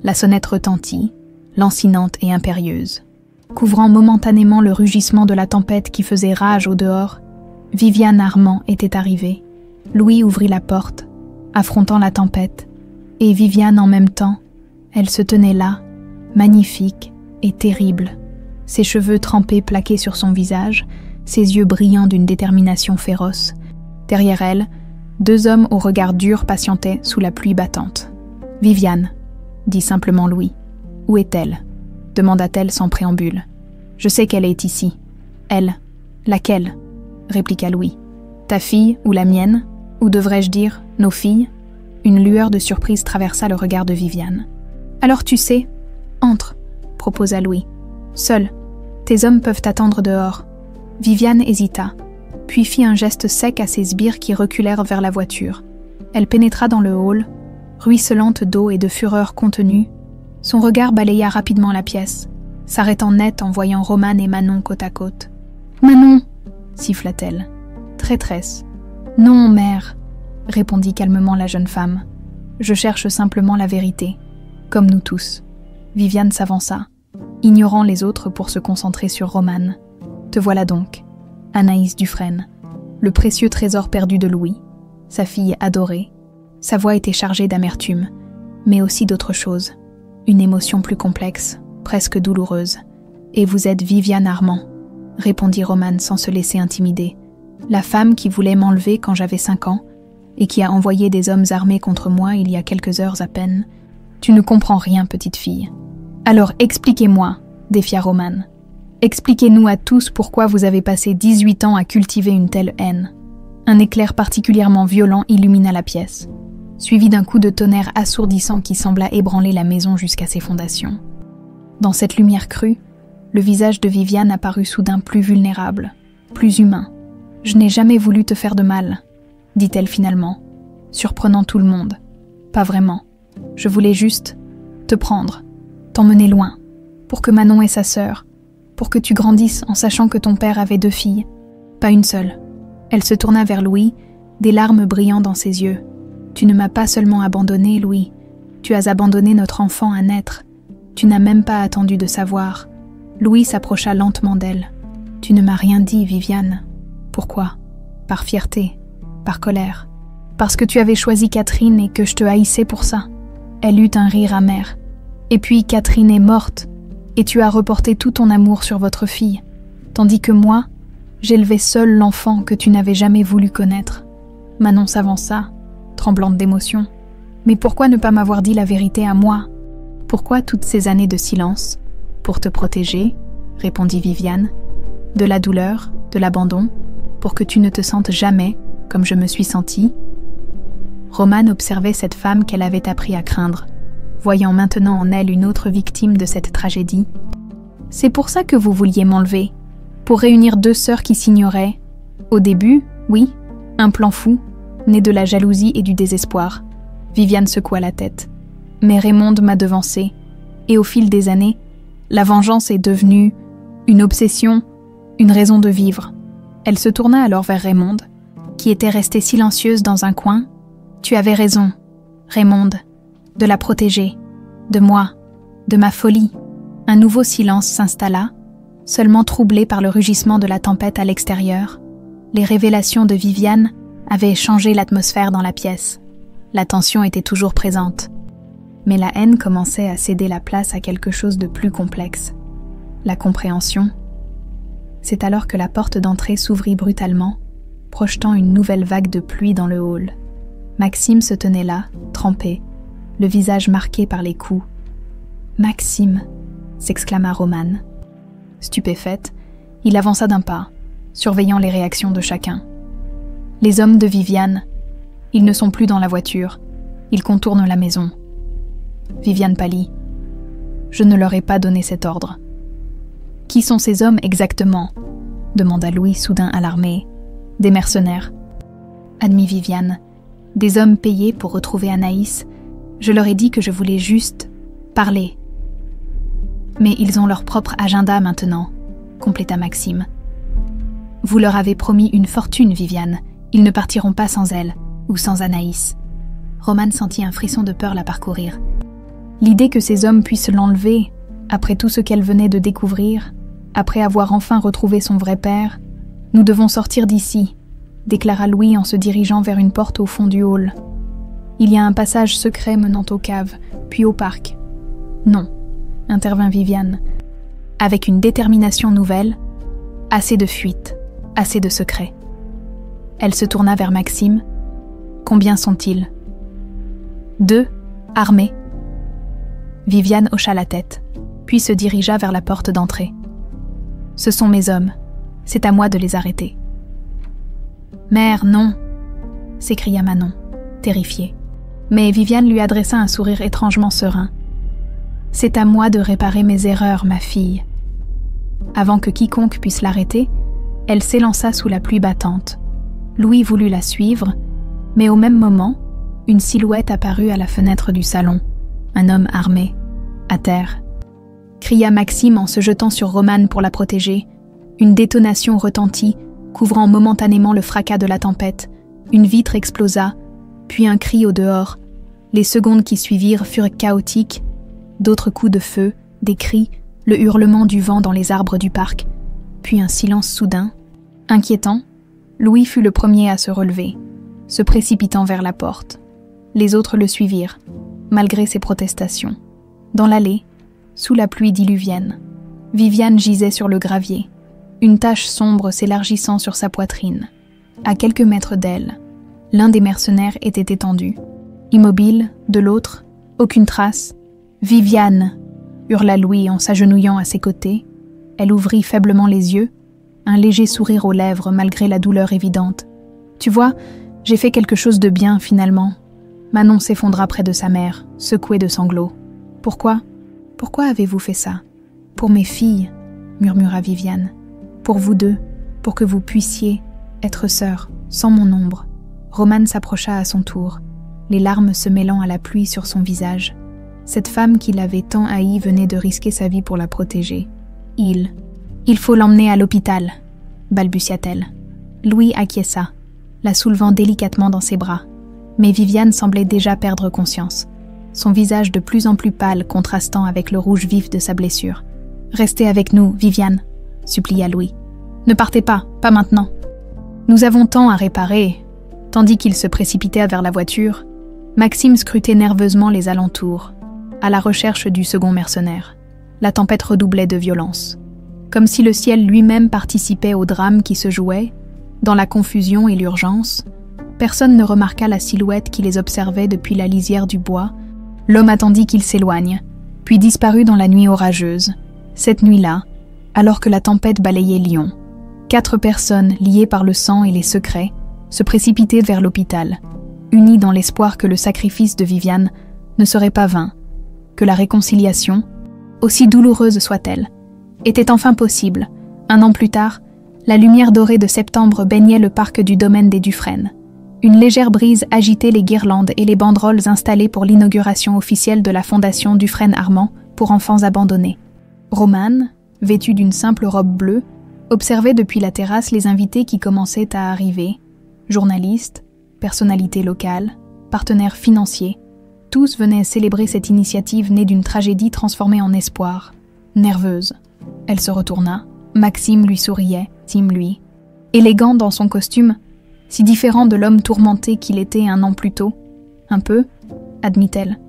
la sonnette retentit, lancinante et impérieuse. Couvrant momentanément le rugissement de la tempête qui faisait rage au dehors, Viviane Armand était arrivée. Louis ouvrit la porte, affrontant la tempête, et Viviane en même temps, elle se tenait là, magnifique et terrible, ses cheveux trempés plaqués sur son visage, ses yeux brillants d'une détermination féroce. Derrière elle, 2 hommes au regard dur patientaient sous la pluie battante. « Viviane, » dit simplement Louis. « Où est-elle » demanda-t-elle sans préambule. « Je sais qu'elle est ici. »« Elle. Laquelle » répliqua Louis. « Ta fille ou la mienne, ou devrais-je dire, nos filles ?» Une lueur de surprise traversa le regard de Viviane. « Alors tu sais, entre, » proposa Louis. « Seul, tes hommes peuvent t'attendre dehors. » Viviane hésita, puis fit un geste sec à ses sbires qui reculèrent vers la voiture. Elle pénétra dans le hall, ruisselante d'eau et de fureur contenue. Son regard balaya rapidement la pièce, s'arrêtant net en voyant Romane et Manon côte à côte. « Manon » siffla-t-elle. « Traîtresse. »« Non, mère » répondit calmement la jeune femme. « Je cherche simplement la vérité, comme nous tous. » Viviane s'avança, ignorant les autres pour se concentrer sur Romane. « Te voilà donc, Anaïs Dufresne, le précieux trésor perdu de Louis, sa fille adorée. » Sa voix était chargée d'amertume, mais aussi d'autre chose, une émotion plus complexe, presque douloureuse. « Et vous êtes Viviane Armand, » répondit Romane sans se laisser intimider. « La femme qui voulait m'enlever quand j'avais 5 ans et qui a envoyé des hommes armés contre moi il y a quelques heures à peine. Tu ne comprends rien, petite fille. »« Alors expliquez-moi, » défia Romane. « Expliquez-nous à tous pourquoi vous avez passé 18 ans à cultiver une telle haine. » Un éclair particulièrement violent illumina la pièce, suivi d'un coup de tonnerre assourdissant qui sembla ébranler la maison jusqu'à ses fondations. Dans cette lumière crue, le visage de Viviane apparut soudain plus vulnérable, plus humain. « Je n'ai jamais voulu te faire de mal, » dit-elle finalement, surprenant tout le monde. « Pas vraiment. Je voulais juste te prendre, t'emmener loin, pour que Manon et sa sœur, pour que tu grandisses en sachant que ton père avait 2 filles, pas une seule. » Elle se tourna vers Louis, des larmes brillant dans ses yeux. « Tu ne m'as pas seulement abandonné, Louis. Tu as abandonné notre enfant à naître. Tu n'as même pas attendu de savoir. » Louis s'approcha lentement d'elle. « Tu ne m'as rien dit, Viviane. » « Pourquoi ? Par fierté, par colère. Parce que tu avais choisi Catherine et que je te haïssais pour ça. » Elle eut un rire amer. « Et puis Catherine est morte, et tu as reporté tout ton amour sur votre fille, tandis que moi, j'élevais seule l'enfant que tu n'avais jamais voulu connaître. » Manon s'avança, tremblante d'émotion. « Mais pourquoi ne pas m'avoir dit la vérité à moi ? Pourquoi toutes ces années de silence ? Pour te protéger, » répondit Viviane. « De la douleur, de l'abandon, pour que tu ne te sentes jamais comme je me suis sentie. » Romane observait cette femme qu'elle avait appris à craindre, voyant maintenant en elle une autre victime de cette tragédie. « C'est pour ça que vous vouliez m'enlever, pour réunir 2 sœurs qui s'ignoraient. Au début, oui, un plan fou, né de la jalousie et du désespoir. » Viviane secoua la tête. « Mais Raymond m'a devancée, et au fil des années, la vengeance est devenue Une obsession, une raison de vivre. Elle se tourna alors vers Raymonde, qui était restée silencieuse dans un coin. « Tu avais raison, Raymonde, de la protéger, de moi, de ma folie. » Un nouveau silence s'installa, seulement troublé par le rugissement de la tempête à l'extérieur. Les révélations de Viviane avaient changé l'atmosphère dans la pièce. La tension était toujours présente. Mais la haine commençait à céder la place à quelque chose de plus complexe. La compréhension. C'est alors que la porte d'entrée s'ouvrit brutalement, projetant une nouvelle vague de pluie dans le hall. Maxime se tenait là, trempé, le visage marqué par les coups. « Maxime !» s'exclama Romane. Stupéfaite, il avança d'un pas, surveillant les réactions de chacun. Les hommes de Viviane, ils ne sont plus dans la voiture, ils contournent la maison. Viviane pâlit. Je ne leur ai pas donné cet ordre. Qui sont ces hommes exactement ? Demanda Louis, soudain alarmé. Des mercenaires. Admit Viviane. Des hommes payés pour retrouver Anaïs. Je leur ai dit que je voulais juste parler. Mais ils ont leur propre agenda maintenant, compléta Maxime. Vous leur avez promis une fortune, Viviane. Ils ne partiront pas sans elle, ou sans Anaïs. Romane sentit un frisson de peur la parcourir. L'idée que ces hommes puissent l'enlever, après tout ce qu'elle venait de découvrir, après avoir enfin retrouvé son vrai père, « Nous devons sortir d'ici », déclara Louis en se dirigeant vers une porte au fond du hall. « Il y a un passage secret menant aux caves, puis au parc. »« Non », intervint Viviane, avec une détermination nouvelle, « assez de fuites, assez de secrets. » Elle se tourna vers Maxime. « Combien sont-ils ?»« 2, armés. » Viviane hocha la tête, puis se dirigea vers la porte d'entrée. « Ce sont mes hommes. C'est à moi de les arrêter. »« Mère, non !» s'écria Manon, terrifiée. Mais Viviane lui adressa un sourire étrangement serein. « C'est à moi de réparer mes erreurs, ma fille. » Avant que quiconque puisse l'arrêter, elle s'élança sous la pluie battante. Louis voulut la suivre, mais au même moment, une silhouette apparut à la fenêtre du salon. Un homme armé, à terre. Cria Maxime en se jetant sur Romane pour la protéger. Une détonation retentit, couvrant momentanément le fracas de la tempête. Une vitre explosa, puis un cri au dehors. Les secondes qui suivirent furent chaotiques. D'autres coups de feu, des cris, le hurlement du vent dans les arbres du parc. Puis un silence soudain. Inquiétant, Louis fut le premier à se relever, se précipitant vers la porte. Les autres le suivirent, malgré ses protestations. Dans l'allée, sous la pluie diluvienne, Viviane gisait sur le gravier, une tache sombre s'élargissant sur sa poitrine. À quelques mètres d'elle, l'un des mercenaires était étendu. Immobile, de l'autre, aucune trace. « Viviane !» hurla Louis en s'agenouillant à ses côtés. Elle ouvrit faiblement les yeux, un léger sourire aux lèvres malgré la douleur évidente. « Tu vois, j'ai fait quelque chose de bien finalement. » Manon s'effondra près de sa mère, secouée de sanglots. « Pourquoi ? Pourquoi avez-vous fait ça ? » ?»« Pour mes filles, » murmura Viviane. « Pour vous deux, pour que vous puissiez être sœurs, sans mon ombre. » Romane s'approcha à son tour, les larmes se mêlant à la pluie sur son visage. Cette femme qui l'avait tant haï venait de risquer sa vie pour la protéger. « Il faut l'emmener à l'hôpital, » balbutia-t-elle. Louis acquiesça, la soulevant délicatement dans ses bras. Mais Viviane semblait déjà perdre conscience, son visage de plus en plus pâle contrastant avec le rouge vif de sa blessure. « Restez avec nous, Viviane, » supplia Louis. « Ne partez pas, pas maintenant. Nous avons tant à réparer. » Tandis qu'il se précipitait vers la voiture, Maxime scrutait nerveusement les alentours, à la recherche du second mercenaire. La tempête redoublait de violence. Comme si le ciel lui-même participait au drame qui se jouait, dans la confusion et l'urgence, personne ne remarqua la silhouette qui les observait depuis la lisière du bois. L'homme attendit qu'il s'éloigne, puis disparut dans la nuit orageuse. Cette nuit-là, alors que la tempête balayait Lyon, 4 personnes liées par le sang et les secrets se précipitaient vers l'hôpital, unies dans l'espoir que le sacrifice de Viviane ne serait pas vain, que la réconciliation, aussi douloureuse soit-elle, était enfin possible. 1 an plus tard, la lumière dorée de septembre baignait le parc du domaine des Dufresne. Une légère brise agitait les guirlandes et les banderoles installées pour l'inauguration officielle de la fondation Dufresne-Armand pour enfants abandonnés. Romane, vêtue d'une simple robe bleue, observait depuis la terrasse les invités qui commençaient à arriver. Journalistes, personnalités locales, partenaires financiers. Tous venaient célébrer cette initiative née d'une tragédie transformée en espoir. Nerveuse, elle se retourna. Maxime lui souriait, Tim lui. Élégant dans son costume, si différent de l'homme tourmenté qu'il était un an plus tôt. Un peu, admit-elle.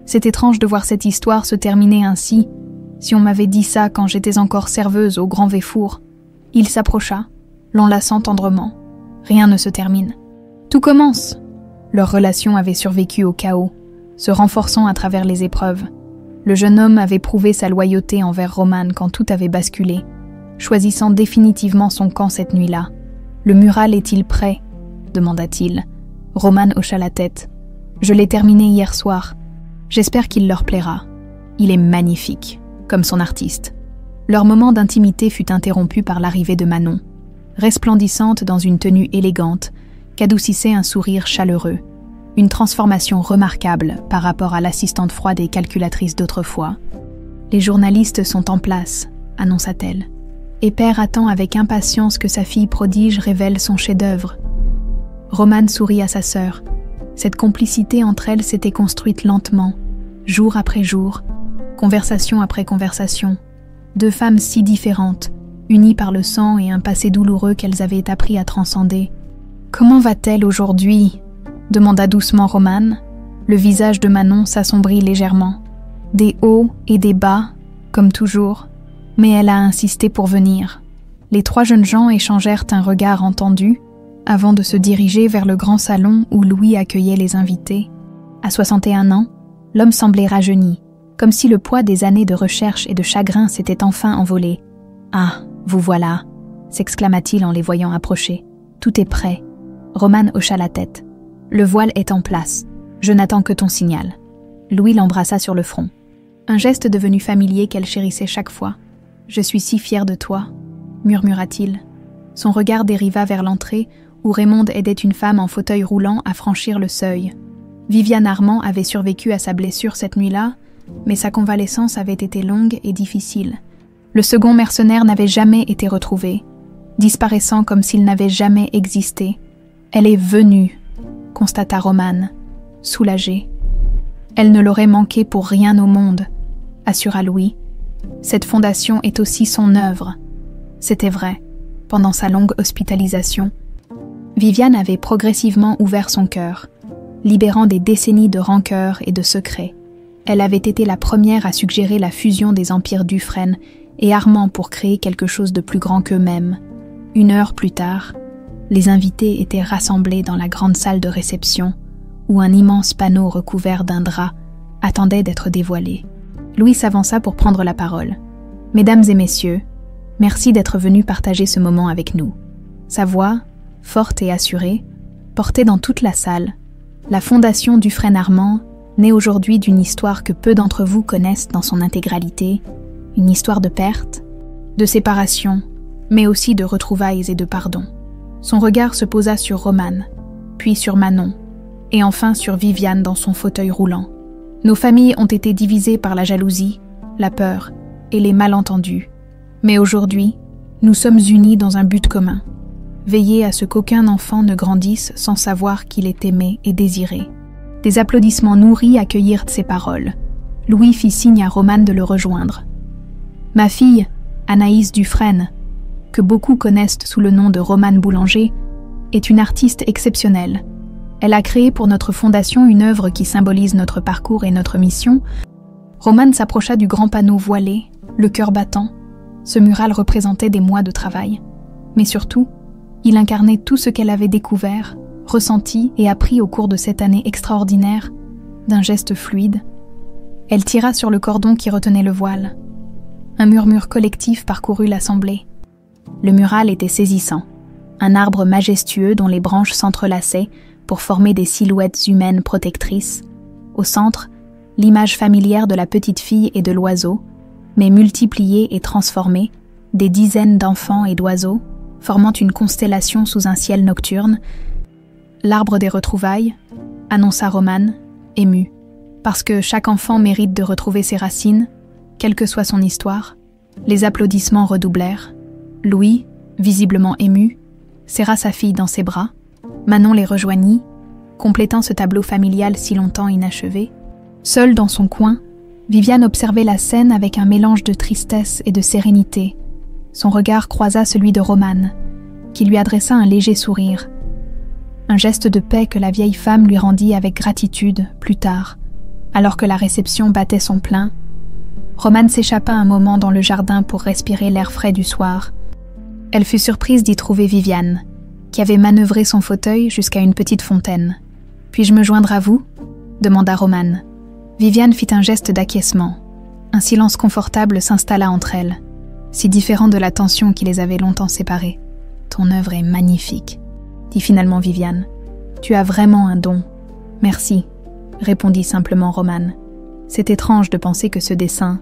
C'est étrange de voir cette histoire se terminer ainsi. Si on m'avait dit ça quand j'étais encore serveuse au Grand Véfour. Il s'approcha, l'enlaçant tendrement. Rien ne se termine. Tout commence. Leur relation avait survécu au chaos, se renforçant à travers les épreuves. Le jeune homme avait prouvé sa loyauté envers Romane quand tout avait basculé, choisissant définitivement son camp cette nuit-là. « Le mural est-il prêt ?» demanda-t-il. Romane hocha la tête. « Je l'ai terminé hier soir. J'espère qu'il leur plaira. Il est magnifique, comme son artiste. » Leur moment d'intimité fut interrompu par l'arrivée de Manon, resplendissante dans une tenue élégante, qu'adoucissait un sourire chaleureux. Une transformation remarquable par rapport à l'assistante froide et calculatrice d'autrefois. « Les journalistes sont en place, » annonça-t-elle. Et Père attend avec impatience que sa fille prodige révèle son chef-d'œuvre. Romane sourit à sa sœur. Cette complicité entre elles s'était construite lentement, jour après jour, conversation après conversation. Deux femmes si différentes, unies par le sang et un passé douloureux qu'elles avaient appris à transcender. « Comment va-t-elle aujourd'hui ?» demanda doucement Romane. Le visage de Manon s'assombrit légèrement. Des hauts et des bas, comme toujours, mais elle a insisté pour venir. Les trois jeunes gens échangèrent un regard entendu, avant de se diriger vers le grand salon où Louis accueillait les invités. À 61 ans, l'homme semblait rajeuni, comme si le poids des années de recherche et de chagrin s'était enfin envolé. « Ah, vous voilà !» s'exclama-t-il en les voyant approcher. « Tout est prêt. » Romane hocha la tête. « Le voile est en place. Je n'attends que ton signal. » Louis l'embrassa sur le front. Un geste devenu familier qu'elle chérissait chaque fois. « Je suis si fière de toi », murmura-t-il. Son regard dériva vers l'entrée où Raymonde aidait une femme en fauteuil roulant à franchir le seuil. Viviane Armand avait survécu à sa blessure cette nuit-là, mais sa convalescence avait été longue et difficile. Le second mercenaire n'avait jamais été retrouvé, disparaissant comme s'il n'avait jamais existé. « Elle est venue », constata Romane, soulagée. « Elle ne l'aurait manqué pour rien au monde », assura Louis. « Cette fondation est aussi son œuvre. » C'était vrai, pendant sa longue hospitalisation. Viviane avait progressivement ouvert son cœur, libérant des décennies de rancœur et de secrets. Elle avait été la première à suggérer la fusion des empires Dufresne et Armand pour créer quelque chose de plus grand qu'eux-mêmes. 1 heure plus tard, les invités étaient rassemblés dans la grande salle de réception, où un immense panneau recouvert d'un drap attendait d'être dévoilé. Louis s'avança pour prendre la parole. « Mesdames et messieurs, merci d'être venus partager ce moment avec nous. » Sa voix, forte et assurée, portait dans toute la salle. La fondation Dufresne-Armand naît aujourd'hui d'une histoire que peu d'entre vous connaissent dans son intégralité, une histoire de perte, de séparation, mais aussi de retrouvailles et de pardon. Son regard se posa sur Romane, puis sur Manon, et enfin sur Viviane dans son fauteuil roulant. Nos familles ont été divisées par la jalousie, la peur et les malentendus. Mais aujourd'hui, nous sommes unis dans un but commun. Veiller à ce qu'aucun enfant ne grandisse sans savoir qu'il est aimé et désiré. Des applaudissements nourris accueillirent ces paroles. Louis fit signe à Romane de le rejoindre. Ma fille, Anaïs Dufresne, que beaucoup connaissent sous le nom de Romane Boulanger, est une artiste exceptionnelle. Elle a créé pour notre fondation une œuvre qui symbolise notre parcours et notre mission. Romane s'approcha du grand panneau voilé, le cœur battant. Ce mural représentait des mois de travail. Mais surtout, il incarnait tout ce qu'elle avait découvert, ressenti et appris au cours de cette année extraordinaire, d'un geste fluide. Elle tira sur le cordon qui retenait le voile. Un murmure collectif parcourut l'assemblée. Le mural était saisissant, un arbre majestueux dont les branches s'entrelaçaient pour former des silhouettes humaines protectrices. Au centre, l'image familière de la petite fille et de l'oiseau, mais multipliée et transformée, des dizaines d'enfants et d'oiseaux, formant une constellation sous un ciel nocturne. L'arbre des retrouvailles, annonça Romane, émue, parce que chaque enfant mérite de retrouver ses racines, quelle que soit son histoire. Les applaudissements redoublèrent. Louis, visiblement ému, serra sa fille dans ses bras. Manon les rejoignit, complétant ce tableau familial si longtemps inachevé. Seule dans son coin, Viviane observait la scène avec un mélange de tristesse et de sérénité. Son regard croisa celui de Romane, qui lui adressa un léger sourire. Un geste de paix que la vieille femme lui rendit avec gratitude plus tard, alors que la réception battait son plein. Romane s'échappa un moment dans le jardin pour respirer l'air frais du soir. Elle fut surprise d'y trouver Viviane, qui avait manœuvré son fauteuil jusqu'à une petite fontaine. « Puis-je me joindre à vous ?» demanda Romane. Viviane fit un geste d'acquiescement. Un silence confortable s'installa entre elles, si différent de la tension qui les avait longtemps séparées. « Ton œuvre est magnifique, » dit finalement Viviane. « Tu as vraiment un don. »« Merci », répondit simplement Romane. C'est étrange de penser que ce dessin,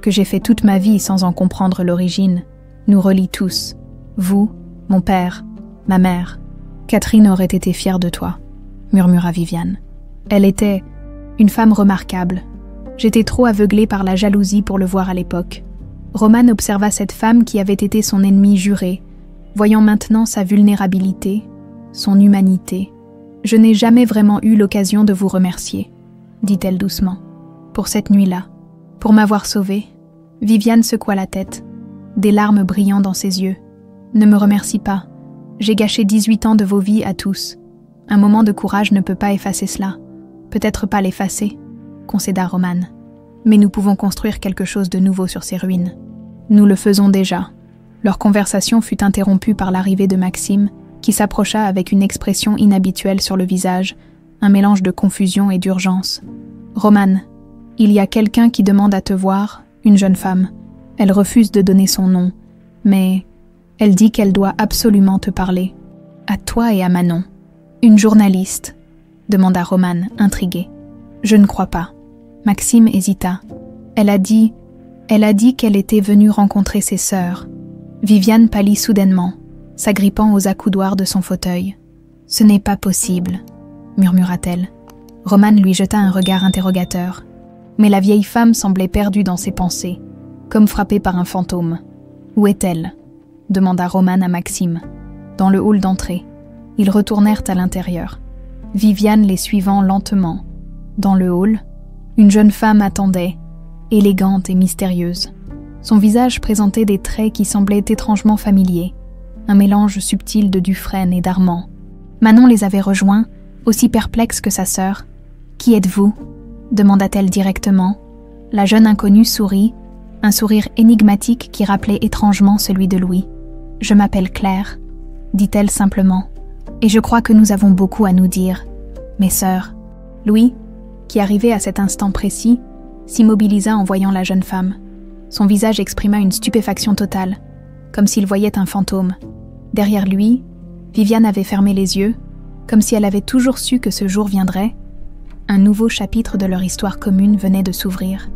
que j'ai fait toute ma vie sans en comprendre l'origine, nous relie tous. Vous, mon père, ma mère. Catherine aurait été fière de toi, murmura Viviane. Elle était une femme remarquable. J'étais trop aveuglée par la jalousie pour le voir à l'époque. Romane observa cette femme qui avait été son ennemie juré, voyant maintenant sa vulnérabilité, son humanité. « Je n'ai jamais vraiment eu l'occasion de vous remercier, » dit-elle doucement, « pour cette nuit-là, pour m'avoir sauvée. » Viviane secoua la tête, des larmes brillant dans ses yeux. « Ne me remercie pas. J'ai gâché 18 ans de vos vies à tous. Un moment de courage ne peut pas effacer cela. Peut-être pas l'effacer, » concéda Romane. « Mais nous pouvons construire quelque chose de nouveau sur ces ruines. Nous le faisons déjà. » Leur conversation fut interrompue par l'arrivée de Maxime, qui s'approcha avec une expression inhabituelle sur le visage, un mélange de confusion et d'urgence. « Romane, il y a quelqu'un qui demande à te voir, une jeune femme. Elle refuse de donner son nom, mais elle dit qu'elle doit absolument te parler. À toi et à Manon. »« Une journaliste ?» demanda Romane, intriguée. « Je ne crois pas. » Maxime hésita. Elle a dit qu'elle était venue rencontrer ses sœurs. Viviane pâlit soudainement, s'agrippant aux accoudoirs de son fauteuil. « Ce n'est pas possible, » murmura-t-elle. Romane lui jeta un regard interrogateur. Mais la vieille femme semblait perdue dans ses pensées, comme frappée par un fantôme. « Où est-elle » demanda Romane à Maxime. Dans le hall d'entrée. Ils retournèrent à l'intérieur. Viviane les suivant lentement. Dans le hall, une jeune femme attendait, élégante et mystérieuse. Son visage présentait des traits qui semblaient étrangement familiers, un mélange subtil de Dufresne et d'Armand. Manon les avait rejoints, aussi perplexe que sa sœur. « Qui êtes-vous » demanda-t-elle directement. La jeune inconnue sourit, un sourire énigmatique qui rappelait étrangement celui de Louis. « Je m'appelle Claire », dit-elle simplement, « et je crois que nous avons beaucoup à nous dire, mes sœurs. » Louis, qui arrivait à cet instant précis, s'immobilisa en voyant la jeune femme. Son visage exprima une stupéfaction totale, comme s'il voyait un fantôme. Derrière lui, Viviane avait fermé les yeux, comme si elle avait toujours su que ce jour viendrait. Un nouveau chapitre de leur histoire commune venait de s'ouvrir.